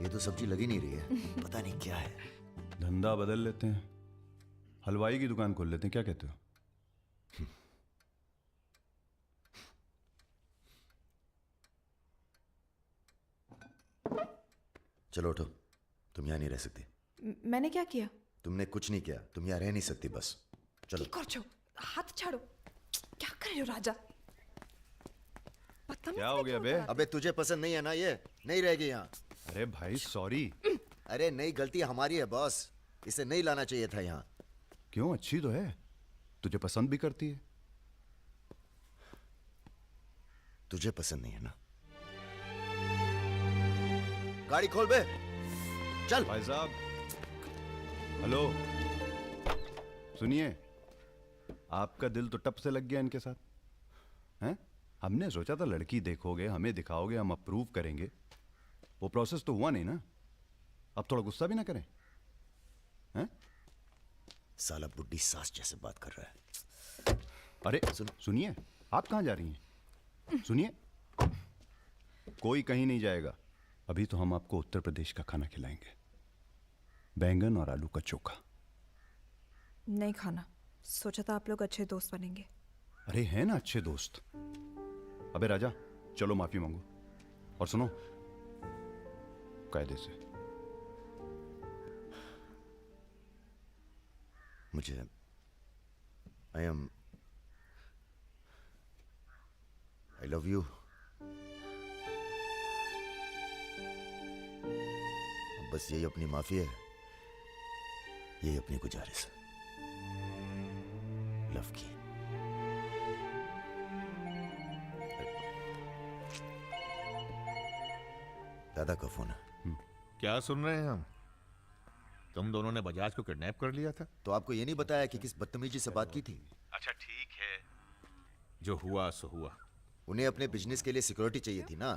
ये तो सब्जी लगी नहीं रही है, पता नहीं क्या है। धंधा बदल लेते हैं, हलवाई की दुकान खोल लेते हैं, क्या कहते हो? चलो उठो, तुम यहाँ नहीं रह सकती। मैंने क्या किया? तुमने कुछ नहीं किया, तुम यहाँ रह नहीं सकती, बस चलो। কি করছো? हाथ छाड़ो। क्या कर रहे हो राजा? क्या हो गया बे? अबे तुझे पसंद नहीं है ना, ये नहीं रहेगी यहाँ। अरे भाई सॉरी। अरे नहीं, गलती हमारी है बॉस, इसे नहीं लाना चाहिए था यहाँ। क्यों, अच्छी तो है, तुझे पसंद भी करती है। तुझे पसंद नहीं है ना? गाड़ी खोल बे, चल। भाई साहब, हेलो, सुनिए, आपका दिल तो टप से लग गया इनके साथ, हैं? हमने सोचा था लड़की देखोगे, हमें दिखाओगे, हम अप्रूव करेंगे। वो प्रोसेस तो हुआ नहीं ना। अब थोड़ा गुस्सा भी ना करें, हैं? साला बुड्ढी सास जैसे बात कर रहा है। अरे सुनिए, आप कहाँ जा रही हैं? सुनिए, कोई कहीं नहीं जाएगा। अभी तो हम आपको उत्तर प्रदेश का खाना खिलाएंगे, बैंगन और आलू का चोखा। नहीं खाना, सोचा था आप लोग अच्छे दोस्त बनेंगे। अरे हैं ना अच्छे दोस्त। अबे राजा, चलो माफी मांगो, और सुनो, कायदे से। मुझे आई लव यू। बस यही अपनी माफी है, यही अपनी गुजारिश है लव की। दादा का फोन है। क्या सुन रहे हैं हम? तुम दोनों ने बजाज को किडनैप कर लिया था? तो आपको ये नहीं बताया कि किस बदतमीजी से बात की थी? अच्छा ठीक है, जो हुआ सो हुआ। उन्हें अपने बिजनेस के लिए सिक्योरिटी चाहिए थी ना,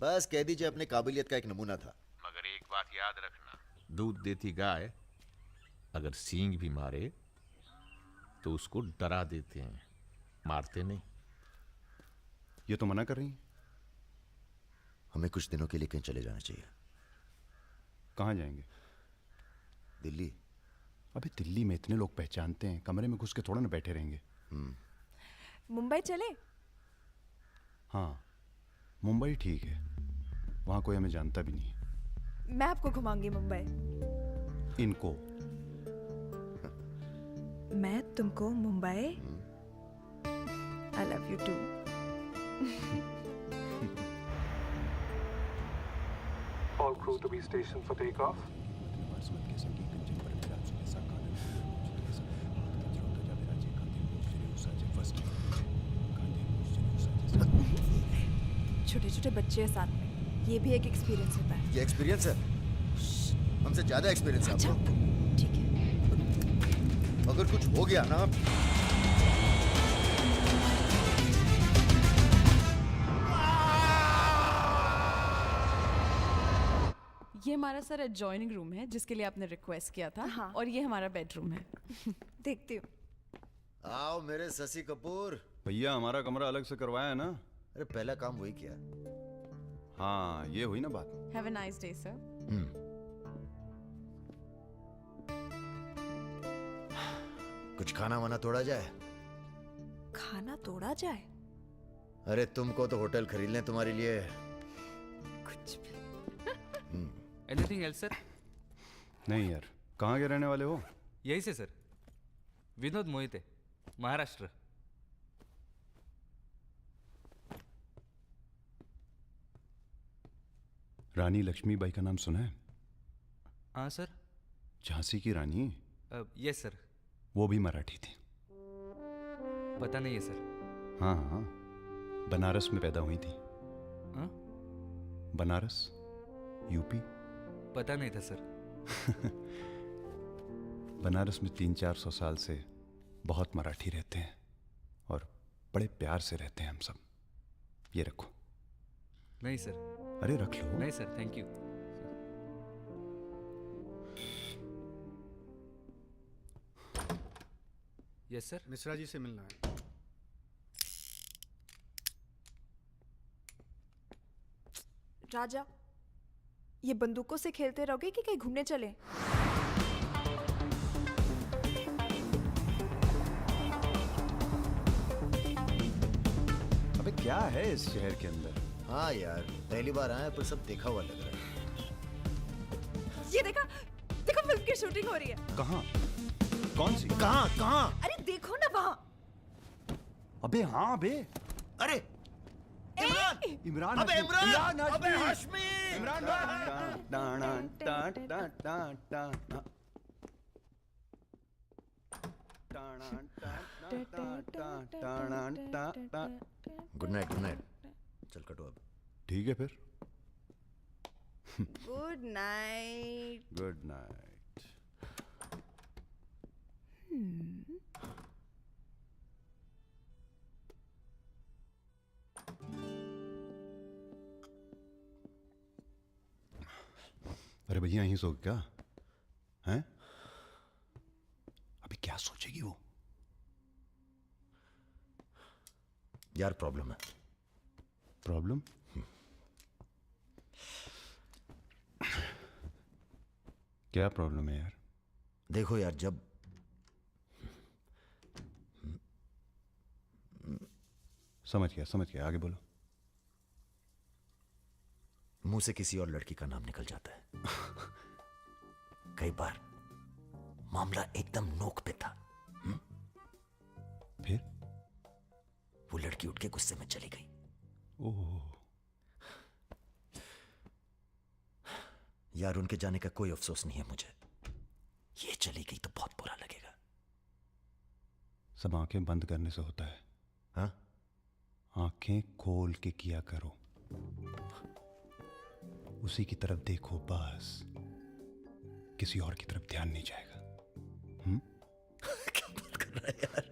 बस कह दीजिए अपने काबिलियत का एक नमूना था। मगर एक बात याद रखना, दूध देती गाय अगर सींग भी मारे तो उसको डरा देते हैं, मारते नहीं। ये तो मना कर रही हैं। हमें कुछ दिनों के लिए कहीं चले जाना चाहिए। कहाँ जाएंगे? दिल्ली। अबे दिल्ली में इतने लोग पहचानते हैं, कमरे में घुस के थोड़ा ना बैठे रहेंगे। मुंबई चले? हाँ, मुंबई ठीक है, वहाँ कोई हमें जानता भी नहीं है। मैं आपको घुमाऊंगी मुंबई। इनको? मैं तुमको Mumbai. I love you too. All crew to be stationed for takeoff. छोटे छोटे बच्चे हैं साथ में, ये भी एक एक्सपीरियंस होता है। ये एक्सपीरियंस है? हमसे ज्यादा एक्सपीरियंस है आपको। ठीक है। अगर कुछ हो गया ना, ये हमारा सर एडजॉइनिंग रूम है जिसके लिए आपने रिक्वेस्ट किया था। हाँ। और ये हमारा बेडरूम है। देखती हूँ। आओ मेरे शशि कपूर। भैया हमारा कमरा अलग से करवाया है ना? अरे पहला काम वही किया। हाँ, ये हुई ना बात। Have a nice day sir. कुछ खाना वाना तोड़ा जाए? खाना तोड़ा जाए? अरे तुमको तो होटल खरीद लें तुम्हारे लिए। कुछ भी। Anything else sir? नहीं यार, कहाँ के रहने वाले हो? यही से सर, विनोद मोहिते, महाराष्ट्र। रानी लक्ष्मीबाई का नाम सुना है? हाँ सर। झांसी की रानी? Yes sir. वो भी मराठी थी। पता नहीं है सर। हाँ हाँ, बनारस में पैदा हुई थी। हाँ? बनारस, यूपी। पता नहीं था सर। बनारस में 300-400 साल से बहुत मराठी रहते हैं और बड़े प्यार से रहते हैं हम सब। ये रखो। नहीं सर। अरे रख लो। नहीं sir, thank you. Yes sir. Mishra ji से मिलना है। राजा, ये बंदूकों से खेलते रहोगे कि कहीं घूमने चले? अबे क्या है इस शहर के अंदर? हाँ यार, पहली बार आए पर सब देखा हुआ लग रहा है। ये देखा, देखो फिल्म की शूटिंग हो रही है। कहाँ? कौन सी? कहाँ? अरे देखो ना वहाँ। अबे हाँ बे। अरे इमरान। अबे इमरान। अबे हाशमी। इमरान। Good night. चल कटो अब। ठीक है फिर। Good night. Good night. अरे भैया यहीं सो क्या हैं? अभी क्या सोचेगी वो? यार प्रॉब्लम है। प्रॉब्लम? क्या प्रॉब्लम है यार? देखो यार, जब समझ गया, आगे बोलो। मुंह से किसी और लड़की का नाम निकल जाता है। कई बार मामला एकदम नोक पे था। फिर वो लड़की उठ के गुस्से में चली गई। ओह यार, उनके जाने का कोई अफसोस नहीं है मुझे। ये चली गई तो बहुत बुरा लगेगा। सब आंखें बंद करने से होता है। हाँ? आंखें खोल के किया करो, उसी की तरफ देखो बस, किसी और की तरफ ध्यान नहीं जाएगा। क्या बात कर रहा है यार?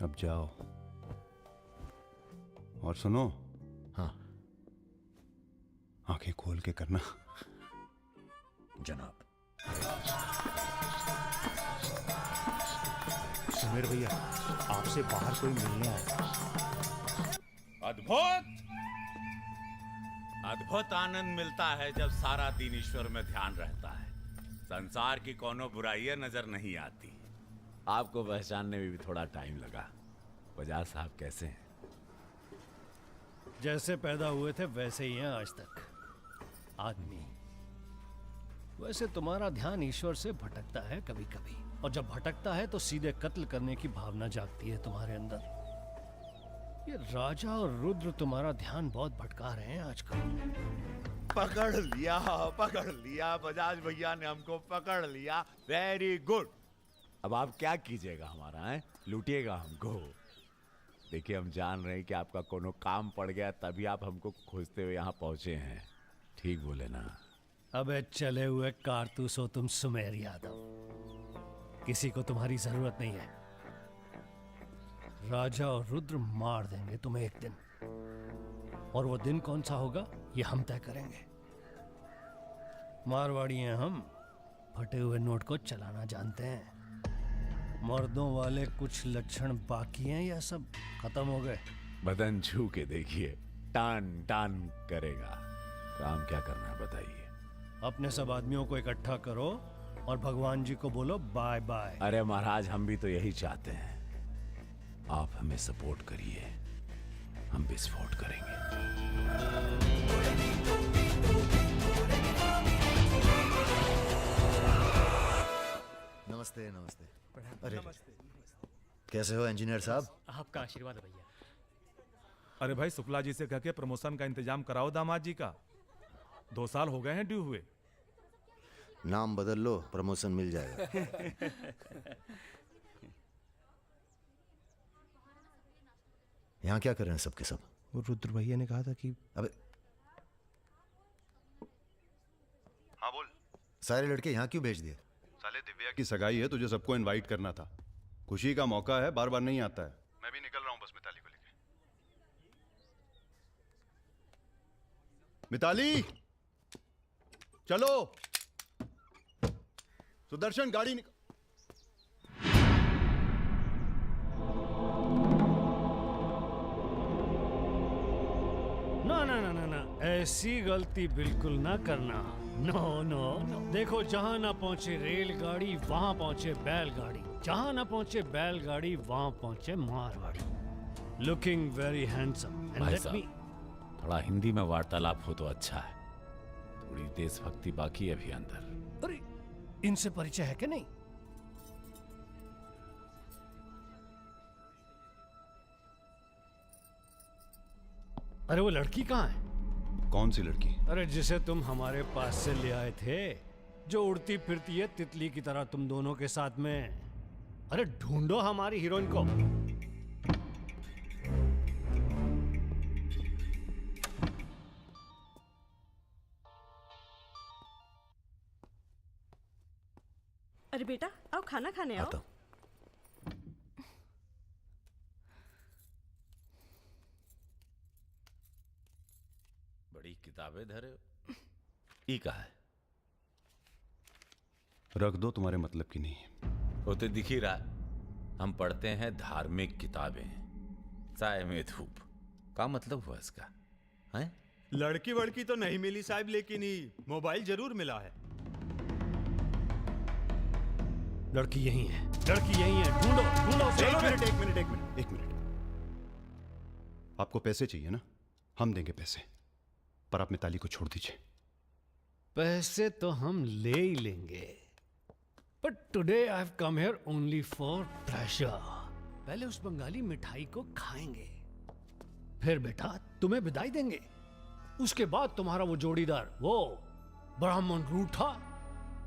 अब जाओ और सुनो। हाँ आंखें खोल के करना। जनाब। सुमेर भैया, आपसे बाहर कोई मिलने आया। अद्भुत आनंद मिलता है जब सारा दिन ईश्वर में ध्यान रहता है। संसार की कोनो बुराइयां नजर नहीं आती। आपको पहचानने में भी थोड़ा टाइम लगा। बजाज साहब कैसे हैं? जैसे पैदा हुए थे वैसे ही हैं आज तक। आदमी। वैसे तुम्हारा ध्यान ईश्वर से भटकता है कभी कभी, और जब भटकता है तो सीधे कत्ल करने की भावना जागती है तुम्हारे अंदर। ये राजा और रुद्र तुम्हारा ध्यान बहुत भटका रहे हैं आजकल। पकड़ लिया बजाज भैया ने हमको पकड़ लिया। Very good. अब आप क्या कीजिएगा हमारा है? लूटिएगा हमको। देखिए, हम जान रहे हैं कि आपका कोनो काम पड़ गया, तभी आप हमको खोजते हुए यहाँ पहुंचे हैं। ठीक बोले ना? अबे चले हुए कारतूस हो तुम सुमेर यादव। किसी को तुम्हारी जरूरत नहीं है। राजा और रुद्र मार देंगे तुम्हें एक दिन, और वो दिन कौन सा होगा ये हम तय करेंगे। मारवाड़ी हैं हम, फटे हुए नोट को चलाना जानते हैं। मर्दों वाले कुछ लक्षण बाकी हैं या सब खत्म हो गए? बदन छू के देखिए, टान टान करेगा। काम क्या करना है बताइए? अपने सब आदमियों को इकट्ठा करो और भगवान जी को बोलो बाय बाय। अरे महाराज, हम भी तो यही चाहते हैं। आप हमें सपोर्ट करिए, हम विस्फोट करेंगे। नमस्ते। अरे कैसे हो इंजीनियर साहब? आपका आशीर्वाद है भैया। अरे भाई, शुक्ला जी से कह के प्रमोशन का इंतजाम कराओ दामाद जी का। 2 साल हो गए हैं ड्यू हुए। नाम बदल लो, प्रमोशन मिल जाएगा। यहाँ क्या कर रहे हैं सबके सब? वो रुद्र भैया ने कहा था कि अबे हाँ बोल। सारे लड़के यहाँ क्यों भेज दिए? साले दिव्या की सगाई है, तुझे सबको इनवाइट करना था। खुशी का मौका है, बार बार नहीं आता है। मैं भी निकल रहा हूँ बस मिताली को लेके। मिताली चलो। सुदर्शन गाड़ी निकल। ना ना ना ना ना, ऐसी गलती बिल्कुल ना करना। No no no. देखो, जहां ना पहुंचे रेलगाड़ी वहां पहुंचे बैलगाड़ी, जहां ना पहुंचे बैलगाड़ी वहां पहुंचे मारवाड़ी। Looking very handsome. भाई साहब, थोड़ा हिंदी में वार्तालाप हो तो अच्छा है। थोड़ी देशभक्ति बाकी है अभी अंदर। अरे, इनसे परिचय है कि नहीं? अरे वो लड़की कहाँ है? कौन सी लड़की? अरे जिसे तुम हमारे पास से ले आए थे, जो उड़ती फिरती है तितली की तरह तुम दोनों के साथ में। अरे ढूंढो हमारी हीरोइन को। अरे बेटा आओ खाना खाने आओ। बड़ी किताबें धरे ई कहा है? रख दो, तुम्हारे मतलब की नहीं है। वो तो दिख ही रहा है, हम पढ़ते हैं धार्मिक किताबें, साय में धूप। क्या मतलब हुआ इसका? हैं? लड़की वड़की तो नहीं मिली साहब, लेकिन ही मोबाइल जरूर मिला है। लड़की यही है, लड़की यही है, ढूंढो ढूंढो। एक मिनट। आपको पैसे चाहिए ना? हम देंगे पैसे, पर आप मिताली को छोड़ दीजिए। पैसे तो हम ले ही लेंगे, but today I have come here only for pleasure. पहले उस बंगाली मिठाई को खाएंगे, फिर बेटा तुम्हें विदाई देंगे। उसके बाद तुम्हारा वो जोड़ीदार, वो ब्राह्मण रूठा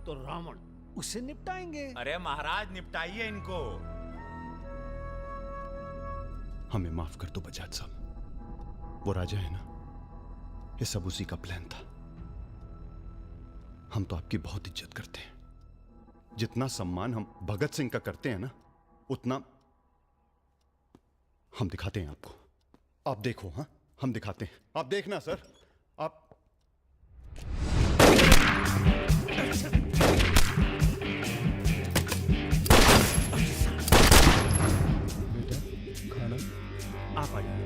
तो रावण, उसे निपटाएंगे। अरे महाराज निपटाइए इनको। हमें माफ कर दो बजाज साहब, वो राजा है ना, ये सब उसी का प्लान था। हम तो आपकी बहुत इज्जत करते हैं। जितना सम्मान हम भगत सिंह का करते हैं ना, उतना हम दिखाते हैं आपको। आप देखो, हाँ हम दिखाते हैं, आप देखना सर। आप बेटा खाना आप आइए।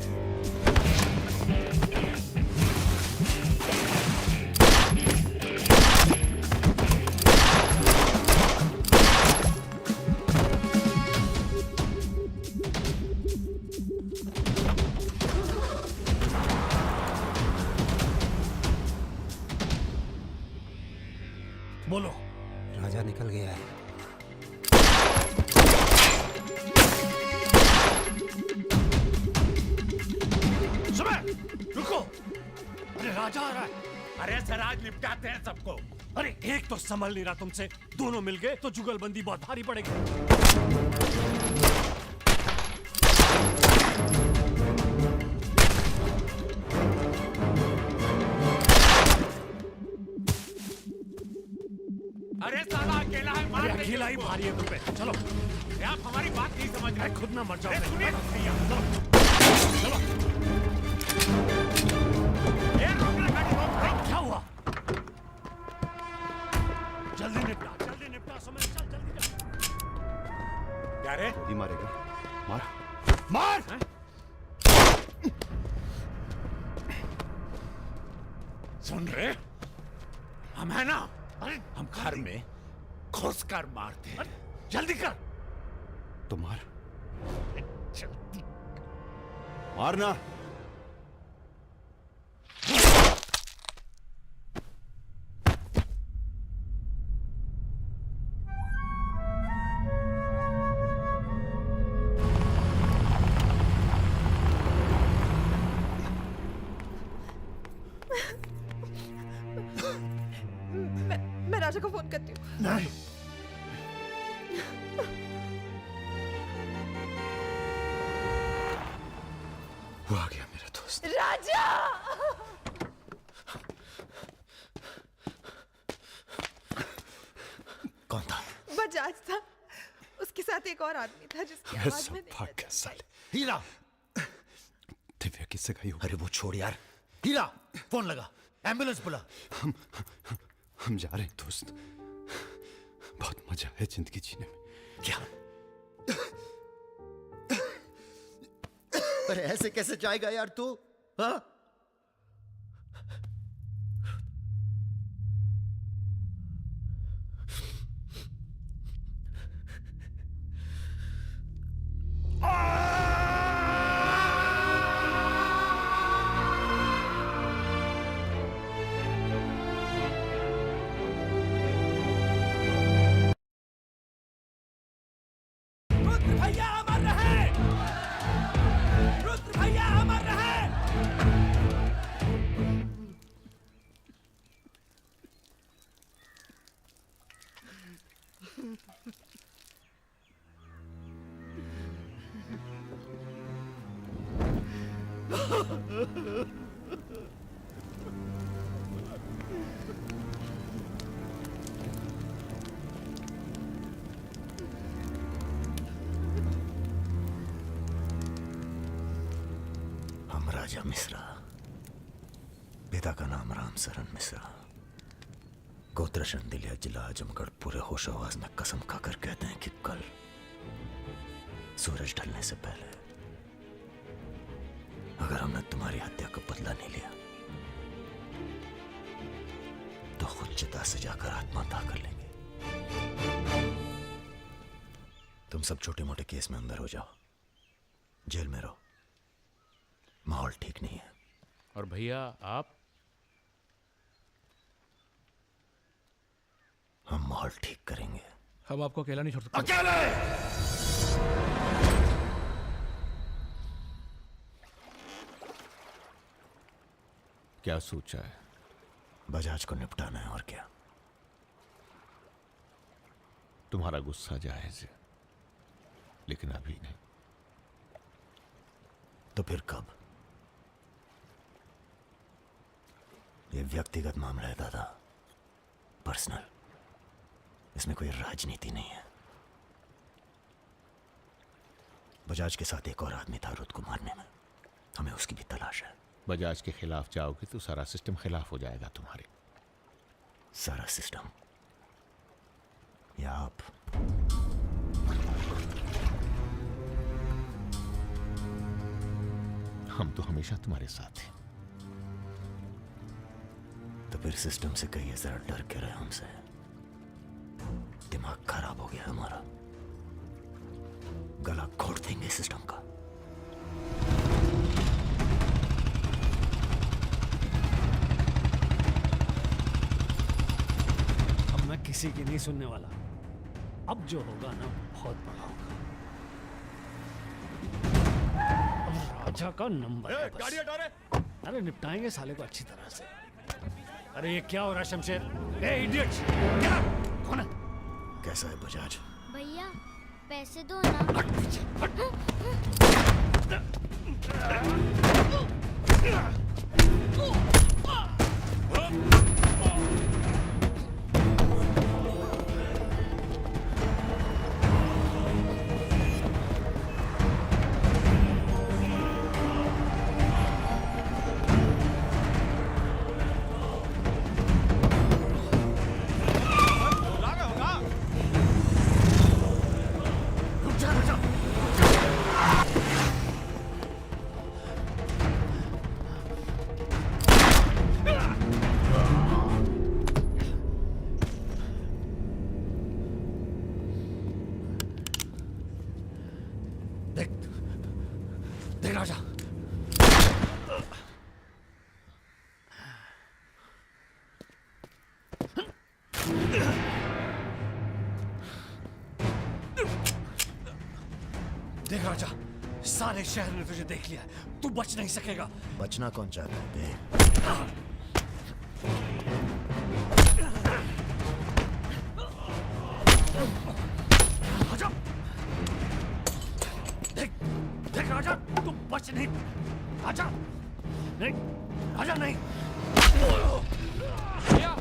बोलो। राजा निकल गया है। सुबह रुको, अरे राजा आ रहा है। अरे सर आज निपटाते हैं सबको। अरे एक तो संभल नहीं रहा तुमसे, दोनों मिल गए तो जुगलबंदी बहुत भारी पड़ेगी। अरे साला अकेला है, मार देंगे अकेला ही उसको। भारी है तुम पे। चलो आप हमारी बात नहीं समझ रहे। खुद ना मर जाओ। अरे सुनिए। चलो चलो। क्या हुआ? जल्दी निपटा समय, चल जल्दी। क्या रे? गोली मारेगा? मार। सुन रहे? हम है ना, हम घर में घुस कर मारते हैं। जल्दी कर। तो मार, मारना। मैं राजा को फोन करती हूँ। नहीं। वो आ गया मेरा दोस्त। राजा! कौन था? बजाज था, उसके साथ एक और आदमी था जिसकी आवाज में नहीं भाग्य साले। हीरा! दिव्या किससे गई हो? अरे वो छोड़ यार। हीरा, फोन लगा, एम्बुलेंस बुला। हम जा रहे हैं दोस्त, बहुत मजा है जिंदगी जीने में। क्या? अरे ऐसे कैसे जाएगा यार तू? हाँ? भैया अमर रहे! रुद्र भैया अमर रहे! हम राजा मिश्रा, पिता का नाम रामसरन मिश्रा, गोत्र शंदिलिया, जिला आजमगढ़, पूरे होश आवाज में कसम खाकर कहते हैं कि कल सूरज ढलने से पहले अगर हमने तुम्हारी हत्या का बदला नहीं लिया तो खुद चिता से जाकर आत्महत्या कर लेंगे। तुम सब छोटे मोटे केस में अंदर हो जाओ, जेल में रहो, माहौल ठीक नहीं है। और भैया आप? हम माहौल ठीक करेंगे। हम आपको अकेला नहीं छोड़ सकते। अकेले! क्या सोचा है? बजाज को निपटाना है, और क्या। तुम्हारा गुस्सा जायज है, लेकिन अभी नहीं। तो फिर कब? ये व्यक्तिगत मामला है दादा, पर्सनल। इसमें कोई राजनीति नहीं है। बजाज के साथ एक और आदमी था रुद को मारने में, हमें उसकी भी तलाश है। बजाज के खिलाफ जाओगे तो सारा सिस्टम खिलाफ हो जाएगा तुम्हारे। सारा सिस्टम या आप? हम तो हमेशा तुम्हारे साथ हैं। तो फिर सिस्टम से कहिए जरा डर के रहे हमसे। दिमाग खराब हो गया हमारा, गला घोट देंगे सिस्टम का। अब मैं किसी की नहीं सुनने वाला। अब जो होगा ना बहुत बड़ा होगा। अब राजा का नंबर है बस। गाड़ी हटा रे। अरे निपटाएंगे साले को अच्छी तरह से। अरे ये क्या हो रहा है शमशेर? ए इडियट! क्या? कौन है? कैसा है बजाज? भैया पैसे दो ना। देख राजा, देख राजा, सारे शहर ने तुझे देख लिया, तू बच नहीं सकेगा। बचना कौन चाहता है बे? आजा, देख देख राजा, तू बच नहीं। आजा नहीं, आजा नहीं। भैया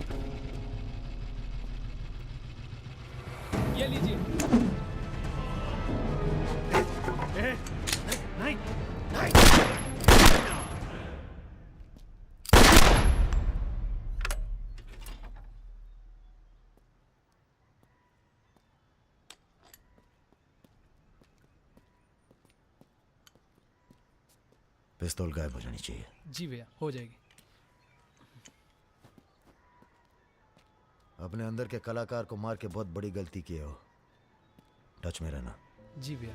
ये लीजिए। नहीं नहीं। पिस्तौल गायब हो जानी चाहिए। जी भैया हो जाएगी। अपने अंदर के कलाकार को मार के बहुत बड़ी गलती की हो, टच में रहना। जी भैया।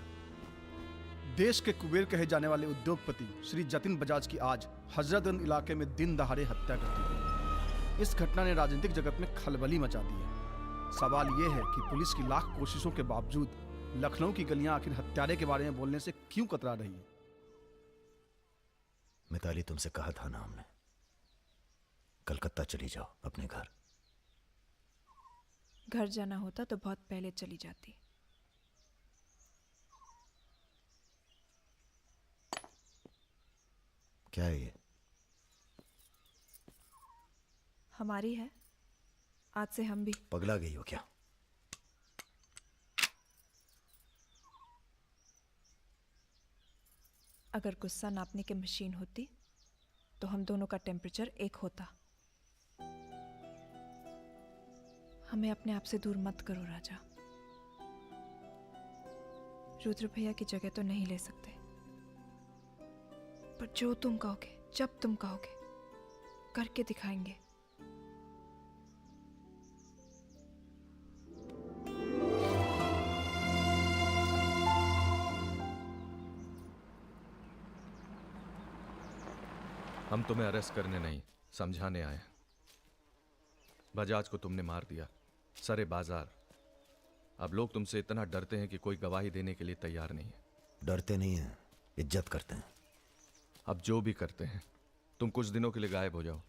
देश के कुबेर कहे जाने वाले उद्योगपति श्री जतिन बजाज की आज हजरतगंज इलाके में दिन दहाड़े हत्या कर दी गई। इस घटना ने राजनीतिक जगत में खलबली मचा दी है। सवाल यह है कि पुलिस की लाख कोशिशों के बावजूद लखनऊ की गलियां आखिर हत्यारे के बारे में बोलने से क्यों कतरा रही है? मिताली, तुमसे कहा था ना हमने, कलकत्ता चली जाओ अपने घर। घर जाना होता तो बहुत पहले चली जाती। क्या है ये? हमारी है, आज से हम भी। पगला गई हो क्या? अगर गुस्सा नापने की मशीन होती तो हम दोनों का टेम्परेचर एक होता। हमें अपने आप से दूर मत करो राजा। रुद्र भैया की जगह तो नहीं ले सकते, पर जो तुम कहोगे, जब तुम कहोगे, करके दिखाएंगे। हम तुम्हें अरेस्ट करने नहीं, समझाने आए हैं। बजाज को तुमने मार दिया, सरे बाजार। अब लोग तुमसे इतना डरते हैं कि कोई गवाही देने के लिए तैयार नहीं है। डरते नहीं हैं, इज्जत करते हैं। अब जो भी करते हैं, तुम कुछ दिनों के लिए गायब हो जाओ।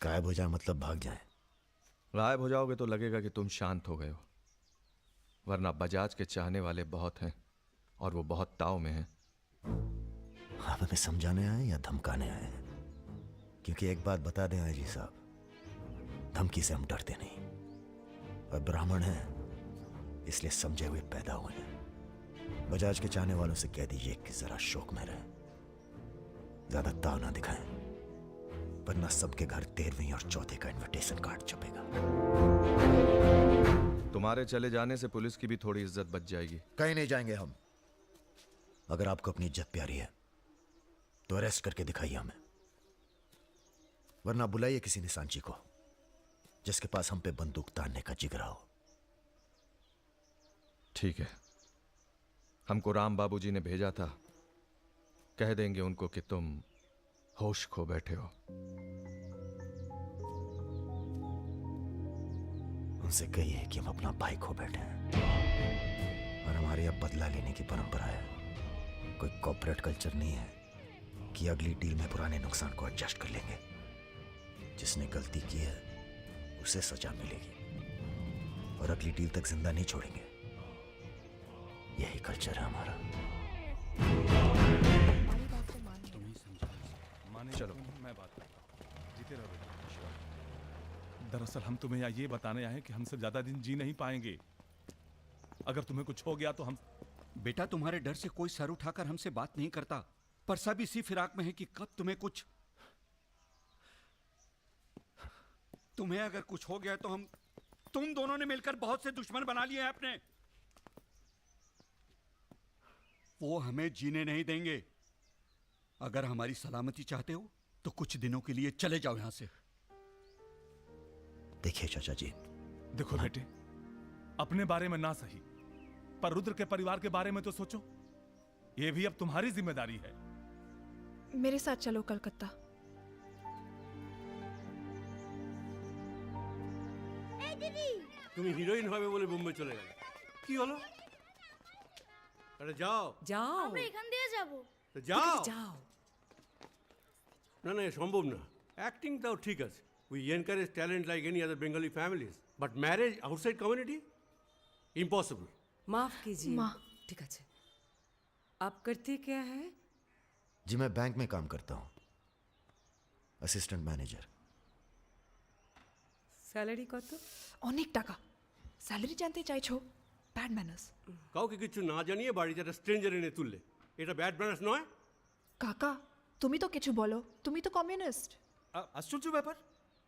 गायब हो जाए मतलब भाग जाए? गायब हो जाओगे तो लगेगा कि तुम शांत हो गए हो, वरना बजाज के चाहने वाले बहुत हैं और वो बहुत ताव में हैं। आप हमें समझाने आए या धमकाने आए हैं? क्योंकि एक बात बता दें आईजी साहब, धमकी से हम डरते नहीं, और ब्राह्मण हैं इसलिए समझे हुए पैदा हुए हैं। बजाज के चाहने वालों से कह दीजिए कि जरा शौक में रहें, ज्यादा ताव ना दिखाएं, वरना सबके घर 13वीं और 4थे का इनविटेशन कार्ड छपेगा। तुम्हारे चले जाने से पुलिस की भी थोड़ी इज्जत बच जाएगी। कहीं नहीं जाएंगे हम। अगर आपको अपनी इज्जत प्यारी है तो अरेस्ट करके दिखाइए हमें, वरना बुलाइए किसी निशानची को जिसके पास हम पे बंदूक तानने का जिगरा हो। ठीक है, हमको राम बाबूजी ने भेजा था, कह देंगे उनको कि तुम होश खो बैठे हो। उनसे कहिए कि हम अपना भाई खो बैठे हैं और हमारे अब बदला लेने की परंपरा है। कोई कॉर्पोरेट कल्चर नहीं है कि अगली डील में पुराने नुकसान को एडजस्ट कर लेंगे। जिसने गलती की है उसे सजा मिलेगी और अगली डील तक जिंदा नहीं छोड़ेंगे। यही कल्चर है हमारा। चलो मैं बात करता हूं। जीते रहो बेटा। दरअसल हम तुम्हें यहाँ ये बताने आए हैं कि हमसे ज्यादा दिन जी नहीं पाएंगे। अगर तुम्हें कुछ हो गया तो हम। बेटा तुम्हारे डर से कोई सर उठाकर हमसे बात नहीं करता, पर सब इसी फिराक में है कि कब तुम्हें कुछ। तुम्हें अगर कुछ हो गया तो तुम दोनों ने मिलकर बहुत से दुश्मन बना लिए हैं अपने। वो हमें जीने नहीं देंगे। अगर हमारी सलामती चाहते हो तो कुछ दिनों के लिए चले जाओ यहां से। देखिए चाचा जी, देखो बेटे, अपने बारे में ना सही, पर रुद्र के परिवार के बारे में तो सोचो। ये भी अब तुम्हारी जिम्मेदारी है। मेरे साथ चलो कलकत्ता। তুমি হিরোইন হবে বলে বোম্বে চলে গেলে, কি হলো? আরে যাও যাও, আমরা এখান দিয়ে যাব। তো যাও। যাও। না না, সম্ভব না। অ্যাক্টিং তাও ঠিক আছে, we encourage talent like any other Bengali families, but marriage outside community impossible. माफ कीजिए। माँ। ठीक है। आप करते क्या है? जी मैं बैंक में काम करता हूँ, असिस्टेंट मैनेजर। স্যালারি কত? অনেক টাকা। স্যালারি জানতে চাইছো? Bad manners. কাউকে কিছু না জানিয়ে বাড়িতে একটা স্ট্রেঞ্জার এনে তুললে, এটা ব্যাড ম্যানার্স নয়? কাকা তুমি তো কিছু বলো, তুমি তো কমিউনিস্ট। আশ্চর্য ব্যাপার,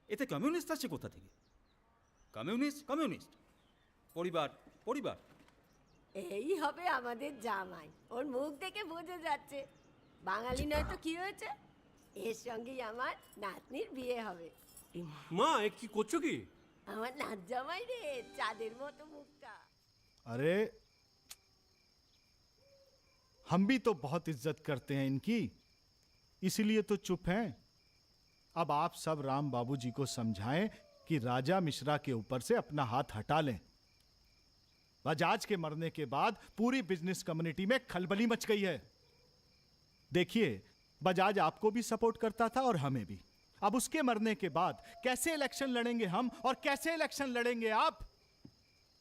এতে কমিউনিস্ট আসছে কোথা থেকে? কমিউনিস্ট কমিউনিস্ট, পরিবার পরিবার। এই হবে আমাদের জামাই, ওর মুখ দেখে বোঝা যাচ্ছে বাঙালি নয় তো কি হয়েছে। এর সঙ্গেই আমার নাতনির বিয়ে হবে। মা এ কি করছো কি? আমার নাত জামাই রে, চাঁদের মতো মুখটা। अरे हम भी तो बहुत इज्जत करते हैं इनकी, इसीलिए तो चुप हैं। अब आप सब राम बाबूजी को समझाएं कि राजा मिश्रा के ऊपर से अपना हाथ हटा लें। बजाज के मरने के बाद पूरी बिजनेस कम्युनिटी में खलबली मच गई है। देखिए, बजाज आपको भी सपोर्ट करता था और हमें भी, अब उसके मरने के बाद कैसे इलेक्शन लड़ेंगे हम और कैसे इलेक्शन लड़ेंगे आप?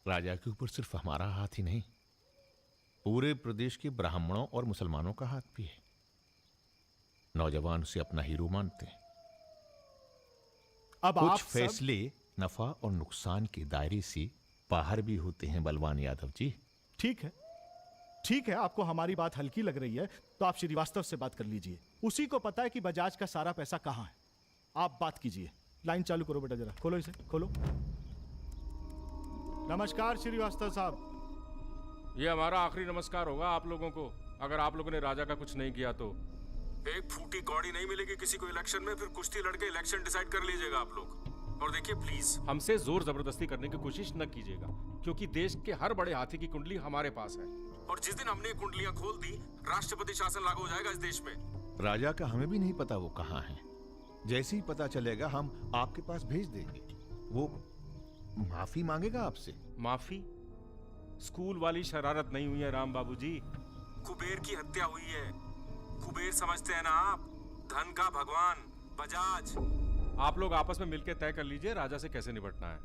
राजा के ऊपर सिर्फ हमारा हाथ ही नहीं, पूरे प्रदेश के ब्राह्मणों और मुसलमानों का हाथ भी है। नौजवान उसे अपना हीरो मानते हैं। अब कुछ आप सब- फैसले नफा और नुकसान के दायरे से बाहर भी होते हैं बलवान यादव जी। ठीक है, ठीक है, आपको हमारी बात हल्की लग रही है तो आप श्रीवास्तव से बात कर लीजिए। उसी को पता है कि बजाज का सारा पैसा कहां है। आप बात कीजिए। लाइन चालू करो बेटा, जरा खोलो इसे, खोलो। नमस्कार श्रीवास्तव साहब। ये हमारा आखिरी नमस्कार होगा आप लोगों को, अगर आप लोगों ने राजा का कुछ नहीं किया तो। एक फूटी कौड़ी नहीं मिलेगी किसी को इलेक्शन में, फिर कुश्ती लड़के इलेक्शन डिसाइड कर लीजिएगा आप लोग। और देखिए प्लीज हमसे जोर जबरदस्ती करने की कोशिश न कीजिएगा, क्योंकि देश के हर बड़े हाथी की कुंडली हमारे पास है, और जिस दिन हमने कुंडलियां खोल दी, राष्ट्रपति शासन लागू हो जाएगा इस देश में। राजा का हमें भी नहीं पता वो कहाँ है। जैसे ही पता चलेगा हम आपके पास भेज देंगे। वो माफी मांगेगा आपसे। माफी? स्कूल वाली शरारत नहीं हुई है राम बाबूजी, कुबेर की हत्या हुई है। कुबेर समझते हैं ना आप, धन का भगवान बजाज। आप लोग आपस में मिलकर तय कर लीजिए राजा से कैसे निपटना है।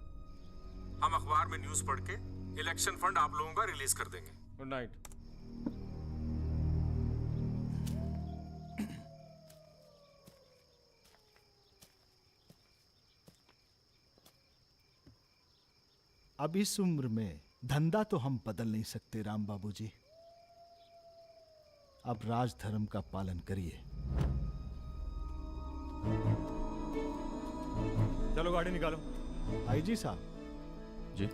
हम अखबार में न्यूज़ पढ़ के इलेक्शन फंड आप लोगों का रिलीज कर देंगे। Good night. अब इस उम्र में धंधा तो हम बदल नहीं सकते राम बाबूजी। अब राजधर्म का पालन करिए। चलो गाड़ी निकालो। आईजी साहब जी,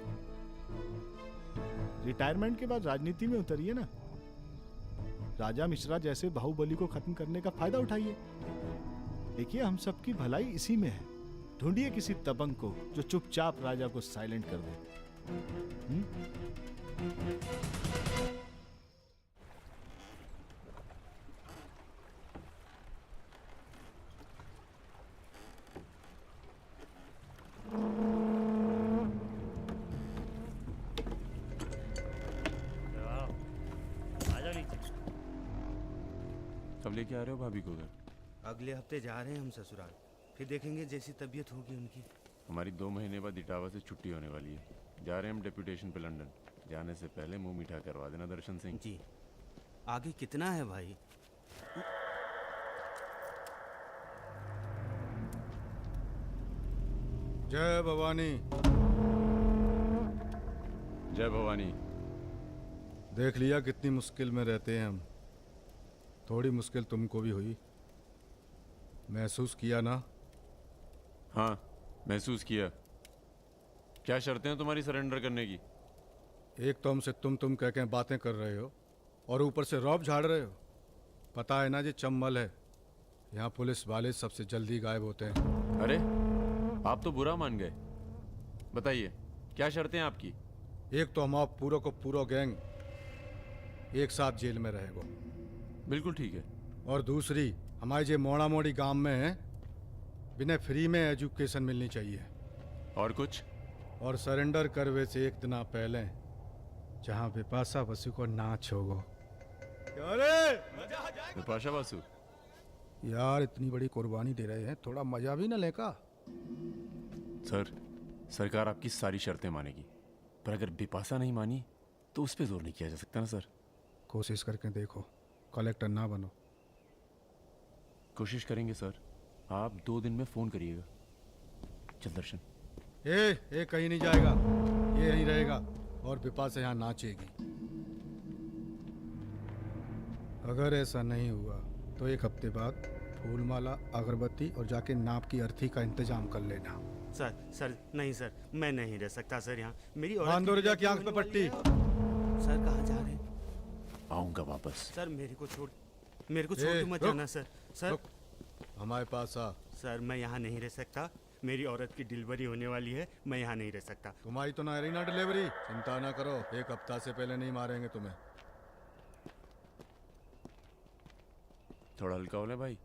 रिटायरमेंट के बाद राजनीति में उतरिए ना। राजा मिश्रा जैसे बाहुबली को खत्म करने का फायदा उठाइए। देखिए हम सबकी भलाई इसी में है। ढूंढिए किसी दबंग को जो चुपचाप राजा को साइलेंट कर दे। कब लेके आ रहे हो भाभी को घर? अगले हफ्ते जा रहे हैं हम ससुराल, फिर देखेंगे जैसी तबीयत होगी उनकी। हमारी 2 महीने बाद इटावा से छुट्टी होने वाली है। जा रहे हैं हम डेप्यूटेशन पे लंदन। जाने से पहले मुंह मीठा करवा देना दर्शन सिंह जी। आगे कितना है भाई? जय भवानी। जय भवानी। देख लिया कितनी मुश्किल में रहते हैं हम। थोड़ी मुश्किल तुमको भी हुई, महसूस किया ना? हाँ महसूस किया। क्या शर्तें हैं तुम्हारी सरेंडर करने की? एक तो हमसे तुम कह के बातें कर रहे हो और ऊपर से रौब झाड़ रहे हो। पता है ना ये चंबल है, यहाँ पुलिस वाले सबसे जल्दी गायब होते हैं। अरे आप तो बुरा मान गए। बताइए क्या शर्तें हैं आपकी? एक तो हम आप पूरा को पूरा गैंग एक साथ जेल में रहेगा। बिल्कुल ठीक है। और दूसरी, हमारे जो मोड़ा मोड़ी गांव में है, बिना फ्री में एजुकेशन मिलनी चाहिए। और कुछ? और सरेंडर करवे से एक दिन पहले जहाँ बिपाशा बसु को नाच होगा। बिपाशा बासु यार इतनी बड़ी कुर्बानी दे रहे हैं, थोड़ा मजा भी न लेगा? सर, सरकार आपकी सारी शर्तें मानेगी, पर अगर बिपाशा नहीं मानी तो उस पर जोर नहीं किया जा सकता ना सर। कोशिश करके देखो, कलेक्टर ना बनो। कोशिश करेंगे सर। आप 2 दिन में फोन करिएगा। चल दर्शन। ए कहीं नहीं जाएगा, ये यहीं रहेगा और बिपाशा यहाँ नाचेगी। अगर ऐसा नहीं हुआ तो 1 हफ्ते बाद फूलमाला, अगरबत्ती और जाके नाप की अर्थी का इंतजाम कर लेना। सर नहीं सर, मैं नहीं रह सकता सर यहाँ। मेरी बांदोरजा की आंख पे पट्टी। सर कहाँ जा रहे हैं? आऊंगा वापस। सर मेरे को छोड़ के मत जाना सर। सर हमारे पास आ। सर मैं यहाँ नहीं रह सकता, मेरी औरत की डिलीवरी होने वाली है, मैं यहाँ नहीं रह सकता। तुम्हारी तो ना रही ना डिलीवरी, चिंता ना करो, 1 हफ्ता से पहले नहीं मारेंगे तुम्हें। थोड़ा हल्का हो ले भाई।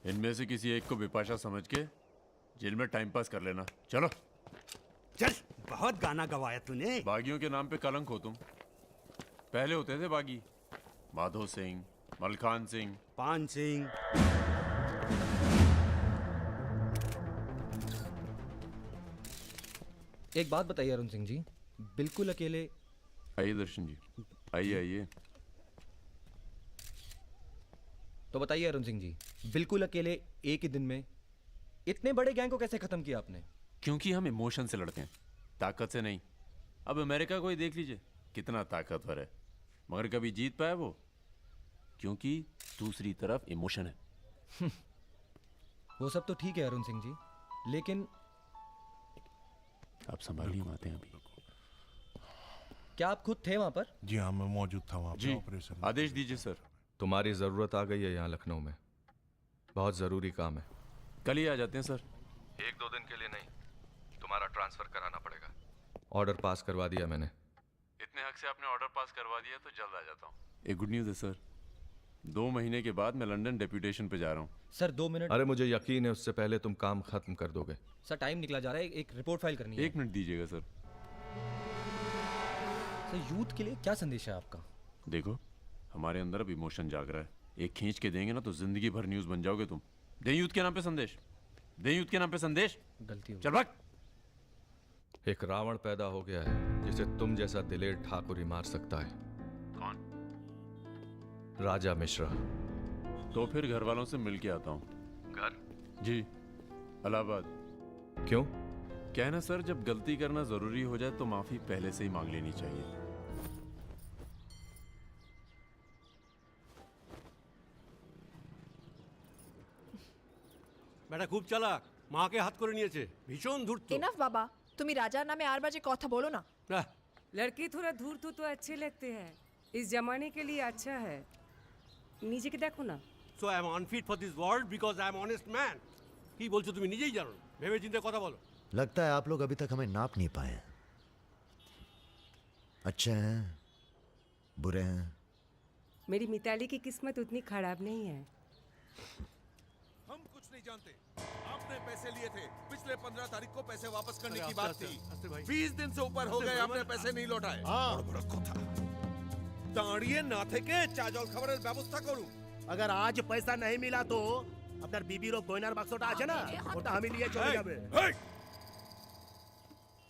इनमें से किसी एक को बिपाशा समझ के जेल में टाइम पास कर लेना। चलो चल, बहुत गाना गवाया तूने। बागियों के नाम पे कलंक हो तुम। पहले होते थे बागी, माधो सिंह, मलखान सिंह, पान सिंह। एक बात बताइए अरुण सिंह जी, बिल्कुल अकेले। आइए दर्शन जी, आइए आइए। तो बताइए अरुण सिंह जी, बिल्कुल अकेले एक ही दिन में इतने बड़े गैंग को कैसे खत्म किया आपने? क्योंकि हम इमोशन से लड़ते हैं, ताकत से नहीं। अब अमेरिका को ही देख लीजिए, कितना ताकतवर है, मगर कभी जीत पाया वो? क्योंकि दूसरी तरफ इमोशन है। वो सब तो ठीक है अरुण सिंह जी, लेकिन आप संभालिए, हम आते हैं अभी। क्या आप खुद थे वहां पर? जी हाँ, मैं मौजूद था वहाँ जी, पे ऑपरेशन। आदेश दीजिए सर। तुम्हारी ज़रूरत आ गई है यहाँ लखनऊ में, बहुत ज़रूरी काम है। कल ही आ जाते हैं सर। 1-2 दिन के लिए नहीं, तुम्हारा ट्रांसफ़र कराना पड़ेगा। ऑर्डर पास करवा दिया मैंने। इतने हक से आपने ऑर्डर पास करवा दिया तो जल्द आ जाता हूँ। एक गुड न्यूज़ है सर, 2 महीने के बाद मैं लंदन डेप्यूटेशन पे जा रहा हूँ। Sir 2 minute. अरे मुझे यकीन है उससे पहले तुम काम खत्म कर दोगे। सर टाइम निकला जा रहा है, एक रिपोर्ट फाइल करनी है। 1 मिनट दीजिएगा सर। सर यूथ के लिए क्या संदेश है आपका? देखो, हमारे अंदर अब इमोशन जाग रहा है, एक खींच के देंगे ना तो जिंदगी भर न्यूज़ बन जाओगे तुम। दें यूथ के नाम पे संदेश, दें यूथ के नाम पे संदेश। गलती हो चल भाग। एक रावण पैदा हो गया है जिसे तुम जैसा दिलेर ठाकुर ही मार सकता है। कौन? राजा मिश्रा। तो फिर घर वालों से मिल के आता हूँ। घर? जी, इलाहाबाद। क्यों? क्या है ना सर, जब गलती करना जरूरी हो जाए तो माफी पहले से ही मांग लेनी चाहिए। বেটা খুব চালাক, মাকে হাত করে নিয়েছে, ভীষণ ধূর্ত। इनफ बाबा, তুমি রাজার নামে আর বাজে কথা বলো না। लड़के थोड़ा धूर्त तो अच्छे लगते हैं, इस जमाने के लिए अच्छा है। নিজেকে দেখো না। So I am unfit for this world because I am honest man. কি বলছো তুমি নিজেই জানো না, ভেবে চিন্তে কথা বলো। लगता है आप लोग अभी तक हमें नाप नहीं पाए हैं। अच्छे हैं, बुरे हैं। मेरी मिताली की किस्मत उतनी खराब नहीं है। हम कुछ नहीं जानते। आपने पैसे लिए थे, पिछले 15 तारीख को पैसे वापस करने की बात थी। 20 दिन से ऊपर हो गए, आपने पैसे नहीं लौटाए। बड़ কথা। দাঁড়িয়ে না থেকে চা জল খাবারের ব্যবস্থা করুন। अगर आज पैसा नहीं मिला तो আপনার বিবির গয়নার বাক্সটা আছে না, ওটা আমি নিয়ে চলে যাবে।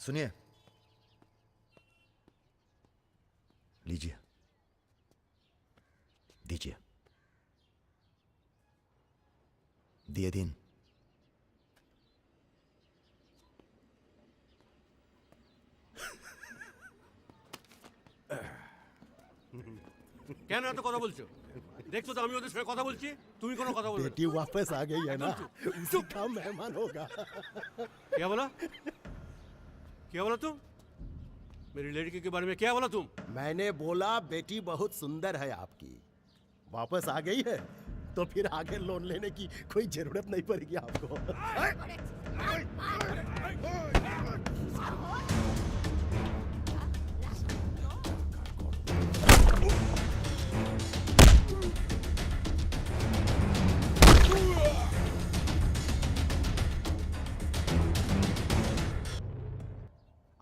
सुनिए, लीजिए, दीजिए। दिए दिन। কেন এত কথা বলছো? দেখছো তো আমি ওদের সঙ্গে কথা বলছি, তুমি কোনো কথা বলবে না। बेटी वापस आ गई है ना, उसी का मेहमान होगा। क्या बोला? क्या बोला तुम? मेरी लड़की के बारे में क्या बोला तुम? मैंने बोला बेटी बहुत सुंदर है आपकी, वापस आ गई है तो फिर आगे लोन लेने की कोई जरूरत नहीं पड़ेगी आपको।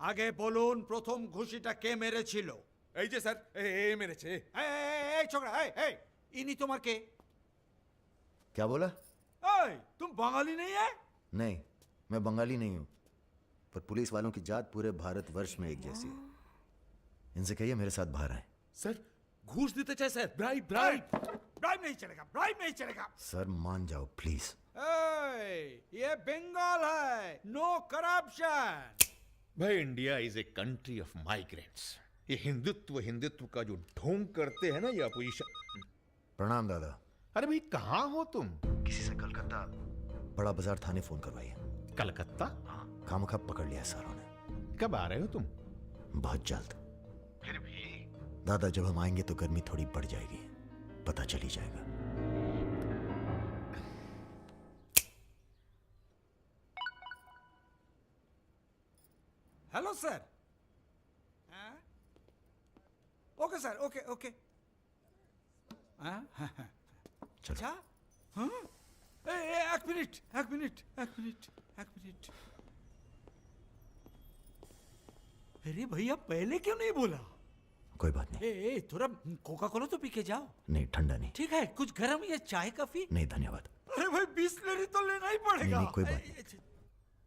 আগে বলুন প্রথম ঘুষিটা কে মেরেছিল? এই যে স্যার, এ মেরেছে। এই ছোকরা, এই ইনি তোমার কে? क्या बोला? এই तुम বাঙালি नहीं है? नहीं, मैं बंगाली नहीं हूँ। पर पुलिस वालों की जात पूरे भारतवर्ष में एक जैसी है। इनसे कहिए मेरे साथ बाहर आए। सर घूस देते चाहे सर, ब्राइब ब्राइब ब्राइब नहीं चलेगा, ब्राइब नहीं चलेगा। सर मान जाओ प्लीज। ये बंगाल है, नो करप्शन। भाई India is a country of migrants. ये हिंदुत्व का जो ढोंग करते हैं ना ये अपोजिशन। प्रणाम दादा। अरे भाई कहाँ हो तुम? किसी से कलकत्ता बड़ा बाजार थाने फोन करवाइए। कलकत्ता? हाँ, खामखा पकड़ लिया सारों ने। कब आ रहे हो तुम? बहुत जल्द। फिर भी दादा जब हम आएंगे तो गर्मी थोड़ी बढ़ जाएगी, पता चल ही जाएगा। Hello sir. Okay sir, okay okay. अच्छा हाँ, एक मिनट। अरे भैया पहले क्यों नहीं बोला? कोई बात नहीं। ए थोड़ा कोका कोला तो पी के जाओ। नहीं ठंडा नहीं। ठीक है, कुछ गर्म या चाय कॉफी? नहीं धन्यवाद। अरे भाई 20 लेनी तो लेना ही पड़ेगा। नहीं, कोई बात नहीं।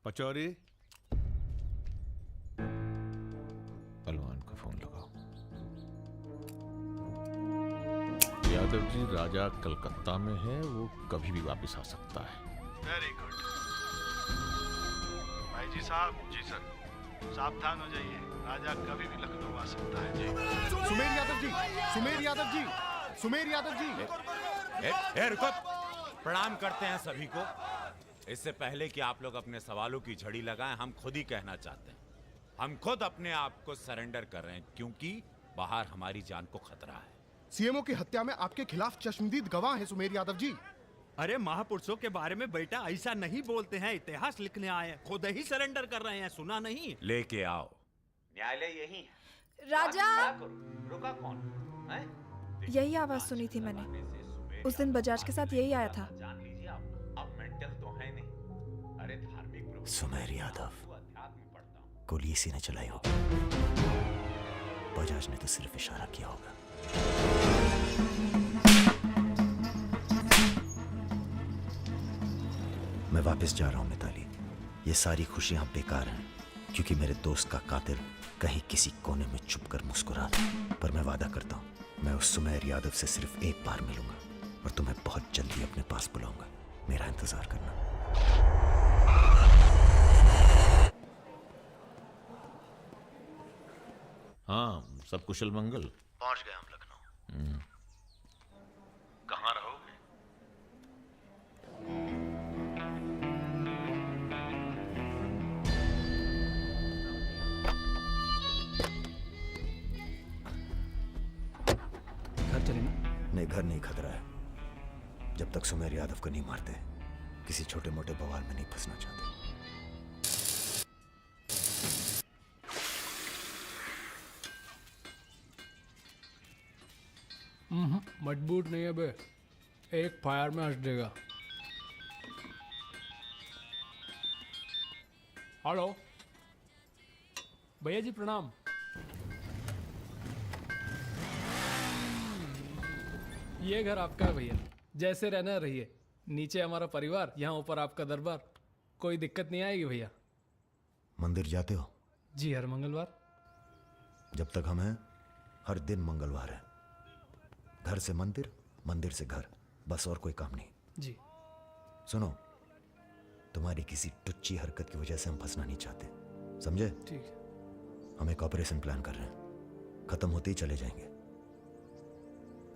पचौरी, पहलवान को फोन लगाओ। यादव जी राजा कलकत्ता में है, वो कभी भी वापस आ सकता है। वेरी गुड भाई जी साहब। जी सर, सावधान हो जाइए, राजा कभी भी लखनऊ आ सकता है। जी सुमेर यादव जी। रुको, प्रणाम करते हैं सभी को। इससे पहले कि आप लोग अपने सवालों की झड़ी लगाएं, हम खुद ही कहना चाहते हैं, हम खुद अपने आप को सरेंडर कर रहे हैं, क्योंकि बाहर हमारी जान को खतरा है। सीएमओ की हत्या में आपके खिलाफ चश्मदीद गवाह हैं सुमेर यादव जी। अरे महापुरुषों के बारे में बेटा ऐसा नहीं बोलते हैं, इतिहास लिखने आए हैं, खुद ही सरेंडर कर रहे हैं, सुना नहीं? लेके आओ। न्यायालय यही है। राजा, रुका कौन है? यही आवाज सुनी थी मैंने। उस दिन बजाज के साथ यही आया था। जान लीजिए अब मेंटल तो है नहीं। अरे धार्मिक सुमेर यादव, गोली इसी ने चलाई होगी। बजाज ने तो सिर्फ इशारा किया होगा। मैं वापस जा रहा हूं मिताली। ये सारी खुशियां बेकार हैं, क्योंकि मेरे दोस्त का कातिल कहीं किसी कोने में छुपकर मुस्कुरा था। पर मैं वादा करता हूं, मैं उस सुमेर यादव से सिर्फ एक बार मिलूंगा और तुम्हें बहुत जल्दी अपने पास बुलाऊंगा। मेरा इंतजार करना। हाँ, सब कुशल मंगल? पहुंच गए हम लखनऊ। कहाँ रहोगे? घर चले ना? नहीं, घर नहीं खतरा है। जब तक सुमेर यादव को नहीं मारते, किसी छोटे मोटे बवाल में नहीं फंसना चाहते। मजबूत नहीं है बे, एक फायर में हंस देगा। हेलो भैया जी, प्रणाम। ये घर आपका है भैया, जैसे रहना रहिए। नीचे हमारा परिवार, यहाँ ऊपर आपका दरबार। कोई दिक्कत नहीं आएगी भैया। मंदिर जाते हो? जी, हर मंगलवार। जब तक हम हैं, हर दिन मंगलवार है। घर से मंदिर, मंदिर से घर, बस और कोई काम नहीं। जी। सुनो, तुम्हारी किसी टुच्ची हरकत की वजह से हम फंसना नहीं चाहते, समझे? ठीक है। हम एक ऑपरेशन प्लान कर रहे हैं, खत्म होते ही चले जाएंगे।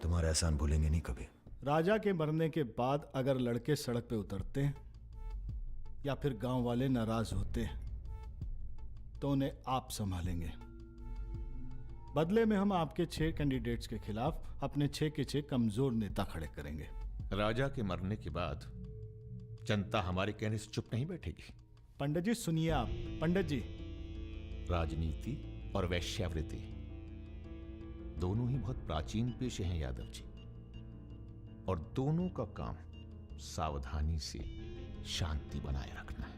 तुम्हारा एहसान भूलेंगे नहीं कभी। राजा के मरने के बाद अगर लड़के सड़क पे उतरते हैं या फिर गांव वाले नाराज होते हैं तो उन्हें आप संभालेंगे। बदले में हम आपके 6 कैंडिडेट्स के खिलाफ अपने 6 के 6 कमजोर नेता खड़े करेंगे। राजा के मरने के बाद जनता हमारे कहने से चुप नहीं बैठेगी। पंडित जी सुनिए आप। पंडित जी, राजनीति और वैश्यावृत्ति दोनों ही बहुत प्राचीन पेशे हैं यादव जी, और दोनों का काम सावधानी से शांति बनाए रखना है।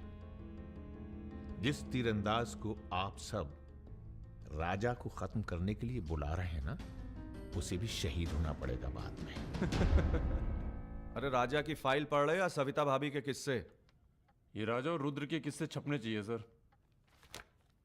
जिस तीरंदाज को आप सब राजा को खत्म करने के लिए बुला रहे हैं ना, उसे भी शहीद होना पड़ेगा बाद में। अरे राजा की फाइल पढ़ रहे या सविता भाभी के किस्से? ये राजा और रुद्र के किस्से छपने चाहिए सर।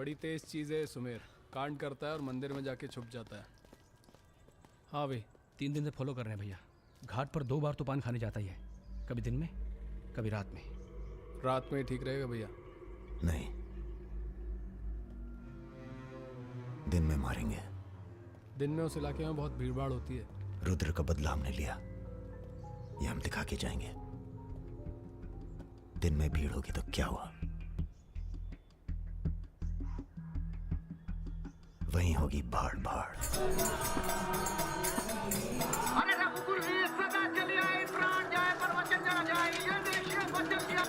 बड़ी तेज चीज है सुमेर। कांड करता है और मंदिर में जाके छुप जाता है। हाँ भाई 3 दिन से फॉलो कर रहे हैं भैया। घाट पर 2 बार तो पान खाने जाता ही है, कभी दिन में कभी रात में। रात में ही ठीक रहेगा भैया। नहीं, दिन में मारेंगे। दिन में उस इलाके में बहुत भीड़ भाड़ होती है। रुद्र का बदला हमने लिया, ये हम दिखा के जाएंगे। दिन में भीड़ होगी तो क्या हुआ, वहीं होगी भाड़ भाड़। अरे रघुकुल वीर सदा चले आए, प्राण जाए पर वचन न जाए, ये देखिए वचन दिया।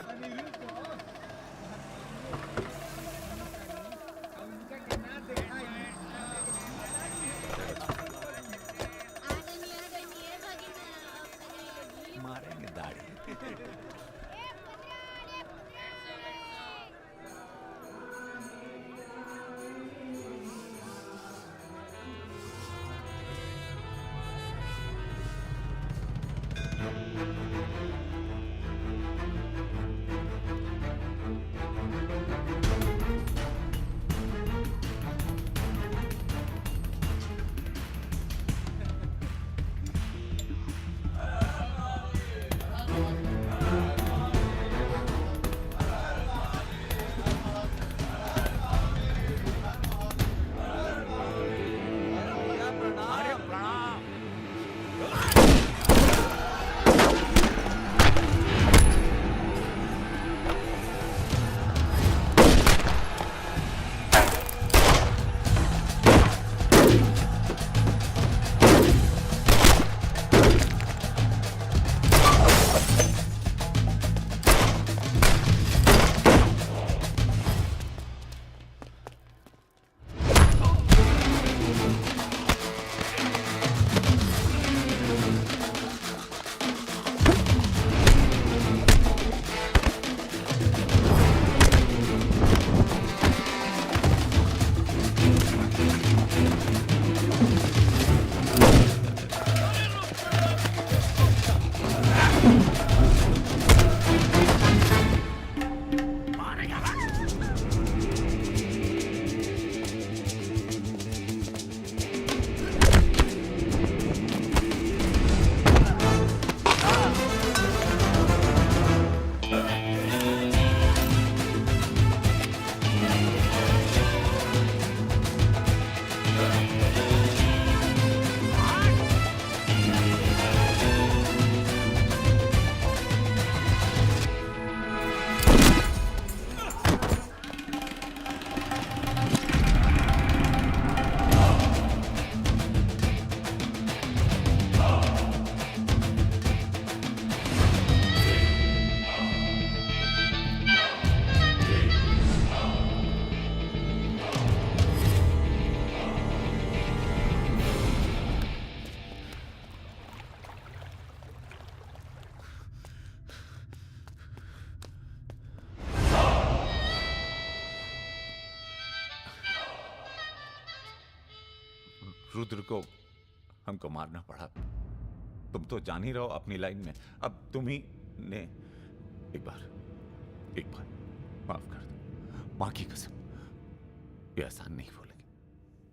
मारेंगे दाढ़ी। रुद्र को हमको मारना पड़ा। तुम तो जान ही रहो अपनी लाइन में। अब तुम ही ने एक बार माफ कर दो, मां की कसम, ये आसान नहीं भूलेंगे।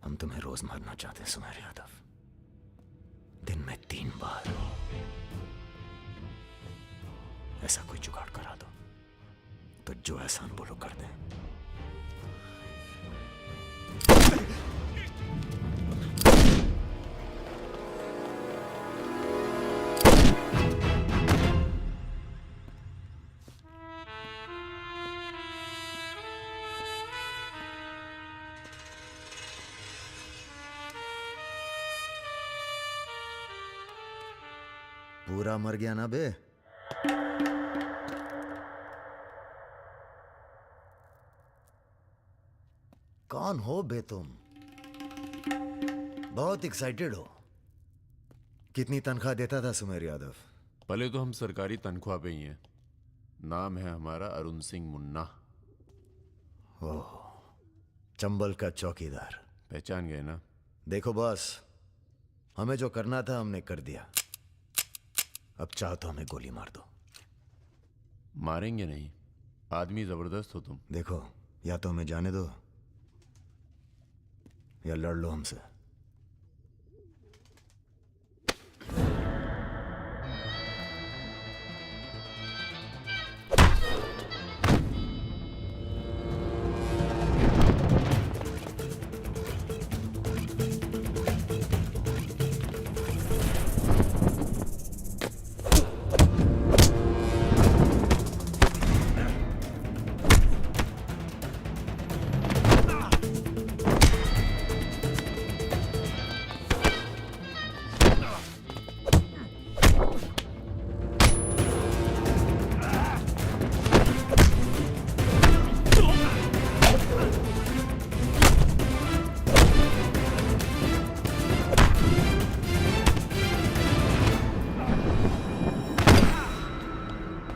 हम तुम्हें रोज मारना चाहते हैं सुमेर यादव, दिन में 3 बार। ऐसा कोई जुगाड़ करा दो तो जो एहसान बोलो कर दें। पूरा मर गया ना बे? कौन हो बे तुम? बहुत एक्साइटेड हो। कितनी तनख्वाह देता था सुमेर यादव? पहले तो हम सरकारी तनख्वाह पे ही हैं। नाम है हमारा अरुण सिंह मुन्ना। ओह, चंबल का चौकीदार। पहचान गए ना? देखो बॉस, हमें जो करना था हमने कर दिया। अब चाहो तो हमें गोली मार दो। मारेंगे नहीं, आदमी जबरदस्त हो तुम। देखो, या तो हमें जाने दो या लड़ लो हमसे।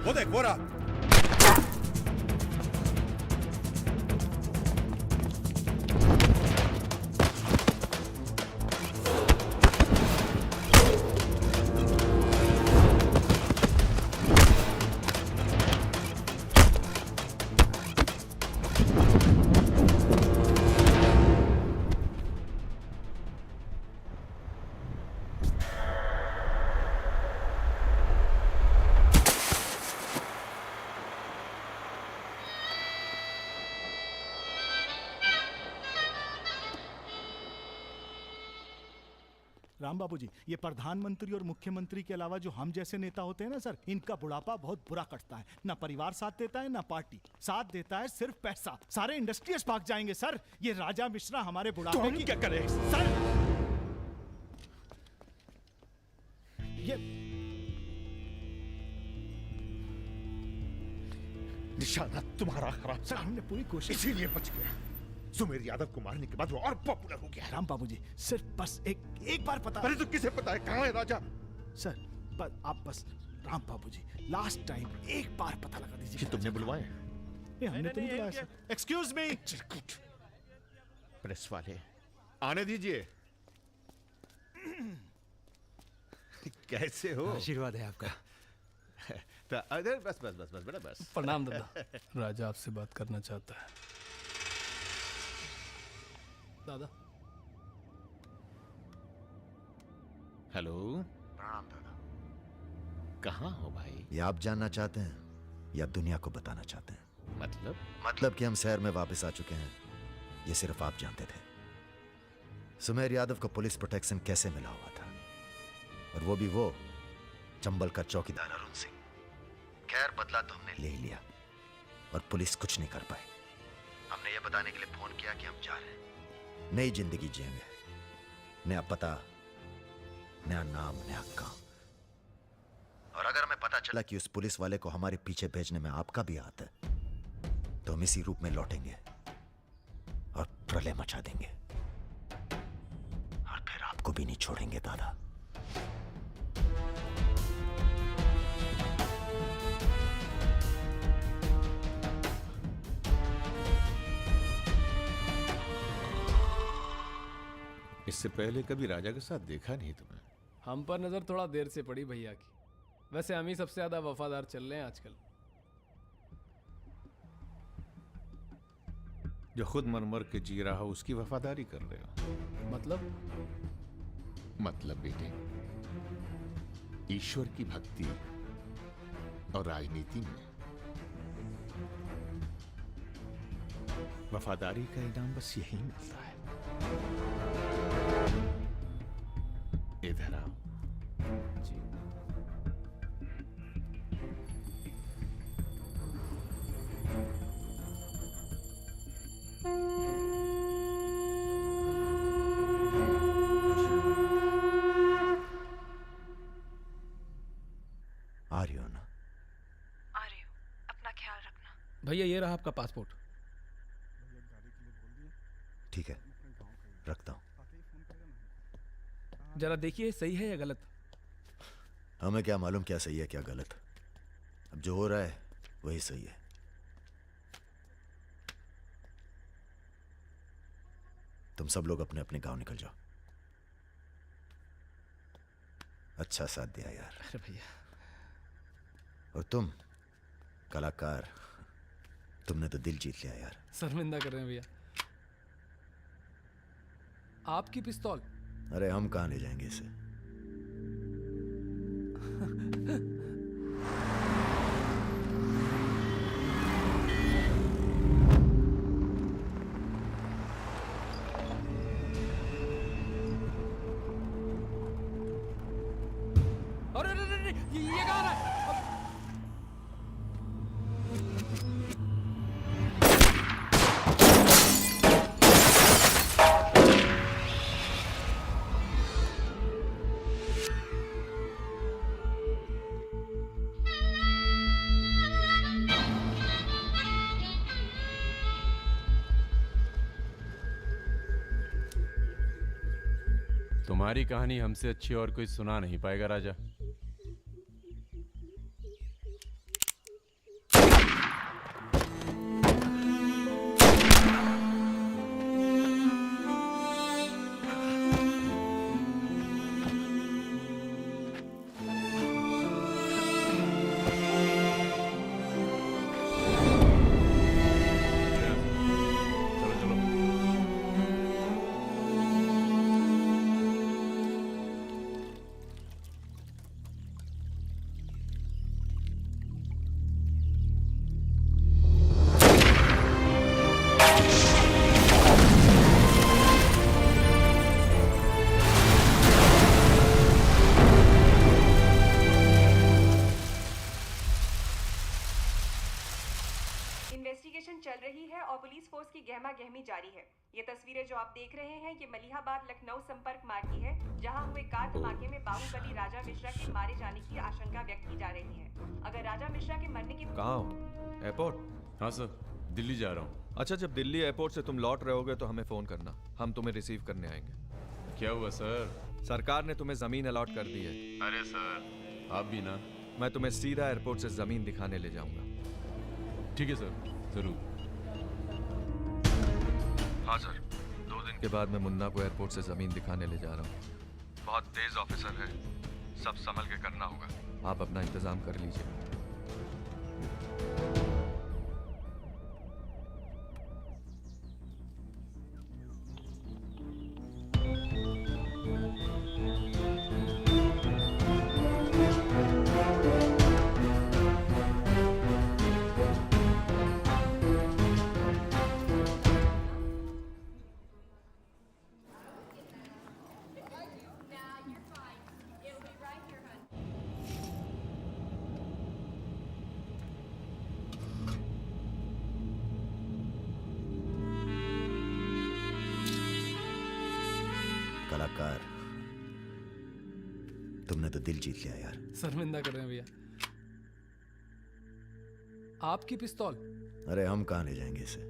वो देख वो रहा। राम बाबू जी, ये प्रधानमंत्री और मुख्यमंत्री के अलावा जो हम जैसे नेता होते हैं ना सर, इनका बुढ़ापा बहुत बुरा कटता है। ना परिवार साथ देता है, ना पार्टी साथ देता है, सिर्फ पैसा। सारे इंडस्ट्रीज भाग जाएंगे सर। ये राजा मिश्रा हमारे बुढ़ापे की क्या करे सर? ये निशाना तुम्हारा खराब सर, हमने पूरी कोशिश इसीलिए बच गया। सुमेर यादव को मारने के बाद वो और पॉपुलर हो गया। राम बाबू जी, सिर्फ बस एक बार पता। अरे तो किसे पता है कहाँ है राजा? सर आप बस राम बाबू जी लास्ट टाइम एक बार पता लगा दीजिए कि तुमने बुलवाए? हमने तो नहीं बुलाया सर। Excuse me. प्रेस वाले आने दीजिए। कैसे हो? आशीर्वाद है आपका। तो अरे बस बस बस बस बेटा बस। प्रणाम दादा। राजा आपसे बात करना चाहता है। दादा। हेलो। प्रणाम दादा। कहाँ हो भाई? ये आप जानना चाहते हैं या दुनिया को बताना चाहते हैं? मतलब कि हम शहर में वापस आ चुके हैं, ये सिर्फ आप जानते थे। सुमेर यादव को पुलिस प्रोटेक्शन कैसे मिला हुआ था, और वो भी वो चंबल का चौकीदार अरुण सिंह। खैर बदला तो हमने ले ही लिया और पुलिस कुछ नहीं कर पाई। हमने ये बताने के लिए फोन किया कि हम जा रहे हैं, नई जिंदगी जिएंगे, नया पता, नया नाम, नया काम। और अगर हमें पता चला कि उस पुलिस वाले को हमारे पीछे भेजने में आपका भी हाथ है, तो हम इसी रूप में लौटेंगे और प्रलय मचा देंगे, और फिर आपको भी नहीं छोड़ेंगे दादा। इससे पहले कभी राजा के साथ देखा नहीं तुम्हें? हम पर नजर थोड़ा देर से पड़ी भैया की। वैसे हम ही सबसे ज्यादा वफादार चल रहे हैं आजकल। जो खुद मर मर के जी रहा हो उसकी वफादारी कर रहे हो। मतलब बेटे, ईश्वर की भक्ति और राजनीति में वफादारी का इनाम बस यही मिलता है। इधर आओ। जी। आ रही हो ना? आ रही हूँ, अपना ख्याल रखना। भैया ये रहा आपका पासपोर्ट। ठीक है, रखता हूँ। जरा देखिए सही है या गलत। हमें क्या मालूम क्या सही है क्या गलत। अब जो हो रहा है वही सही है। तुम सब लोग अपने अपने गांव निकल जाओ। अच्छा साथ दिया यार। अरे भैया। और तुम कलाकार, तुमने तो दिल जीत लिया यार। शर्मिंदा कर रहे हैं भैया। आपकी पिस्तौल? अरे हम कहाँ ले जाएंगे इसे? अरे अरे अरे, ये कहाँ है? तुम्हारी कहानी हमसे अच्छी और कोई सुना नहीं पाएगा राजा। इन्वेस्टिगेशन चल रही है और पुलिस फोर्स की गहमा गहमी जारी है। ये तस्वीरें जो आप देख रहे हैं ये मलिहाबाद लखनऊ संपर्क मार्ग की है, जहां हुए कार धमाके में बाहुबली राजा मिश्रा के मारे जाने की आशंका व्यक्त की जा रही है। अगर राजा मिश्रा के मरने की कहाँ हो? एयरपोर्ट? हाँ सर, दिल्ली जा रहा हूँ। अच्छा, जब दिल्ली एयरपोर्ट से तुम लौट रहे होगे तो हमें फोन करना, हम तुम्हें रिसीव करने आएंगे। क्या हुआ सर? सरकार ने तुम्हें जमीन अलॉट कर दी है। अरे सर आप भी ना। मैं तुम्हें सीधा एयरपोर्ट से जमीन दिखाने ले जाऊंगा। ठीक है सर, जरूर। हाँ सर, 2 दिन के बाद मैं मुन्ना को एयरपोर्ट से जमीन दिखाने ले जा रहा हूँ। बहुत तेज ऑफिसर है, सब संभल के करना होगा। आप अपना इंतजाम कर लीजिए। कलाकार, तुमने तो दिल जीत लिया यार। शर्मिंदा कर रहे हैं भैया। आपकी पिस्तौल? अरे हम कहाँ ले जाएंगे इसे?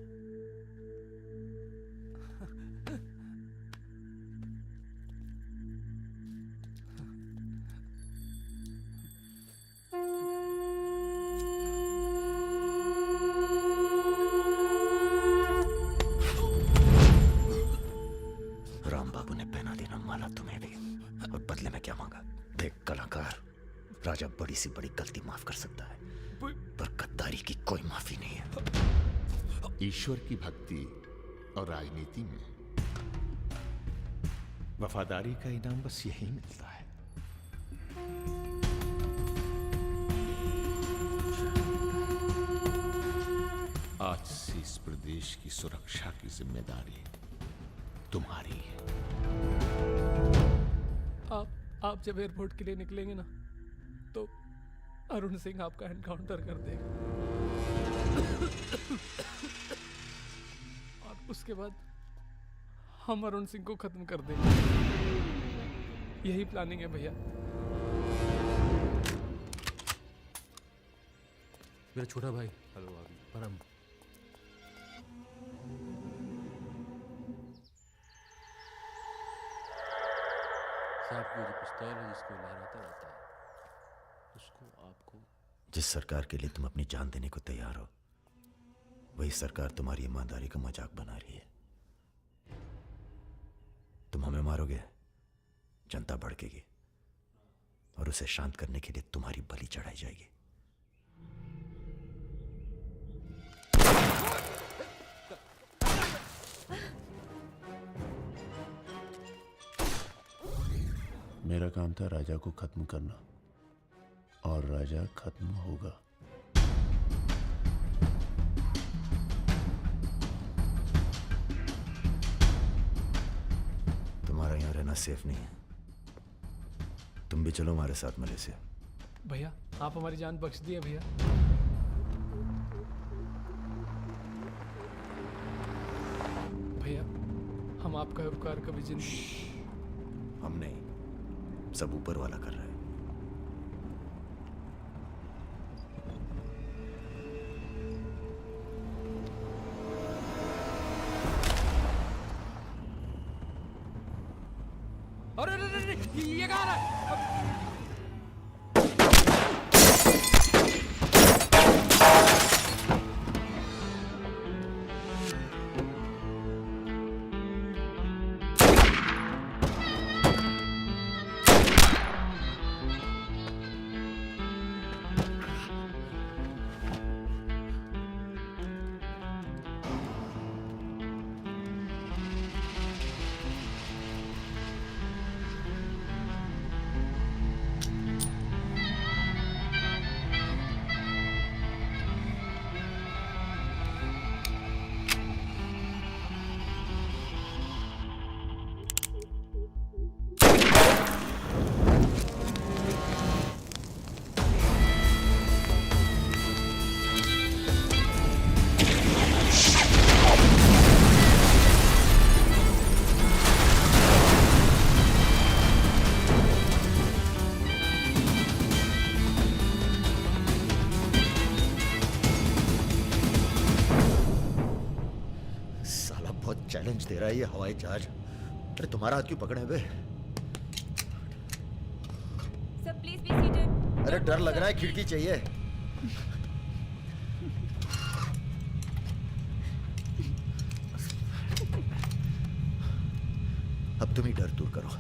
राम बाबू ने पहना देना माला तुम्हें भी, और बदले में क्या मांगा? देख कलाकार, राजा बड़ी सी बड़ी गलती माफ कर सकता है, पर गद्दारी की कोई माफी नहीं है। ईश्वर की भक्ति और राजनीति में वफादारी का इनाम बस यही मिलता है। आज से इस प्रदेश की सुरक्षा की जिम्मेदारी तुम्हारी है। आप जब एयरपोर्ट के लिए निकलेंगे ना, तो अरुण सिंह आपका एनकाउंटर कर देगा, और उसके बाद हम अरुण सिंह को खत्म कर देंगे। यही प्लानिंग है भैया। मेरा छोटा भाई। हेलो अभी परम। साहब की जो पिस्तौल है जिसको लहराता रहता है, उसको आपको। जिस सरकार के लिए तुम अपनी जान देने को तैयार हो, वही सरकार तुम्हारी ईमानदारी का मजाक बना रही है। तुम हमें मारोगे, जनता भड़केगी, और उसे शांत करने के लिए तुम्हारी बलि चढ़ाई जाएगी। मेरा काम था राजा को खत्म करना, और राजा खत्म होगा। तुम्हारा यहाँ रहना सेफ नहीं है, तुम भी चलो हमारे साथ मलेशिया। भैया आप हमारी जान बख्श दिए भैया। भैया हम आपका उपकार कभी जिंदगी। हम नहीं, सब ऊपर वाला कर रहा है। अरे ये कहाँ रहा है? चैलेंज दे रहा है ये हवाई जहाज। अरे तुम्हारा हाथ क्यों पकड़े बे? Sir please be seated. अरे डर लग रहा है, खिड़की चाहिए। अब तुम ही डर दूर करो।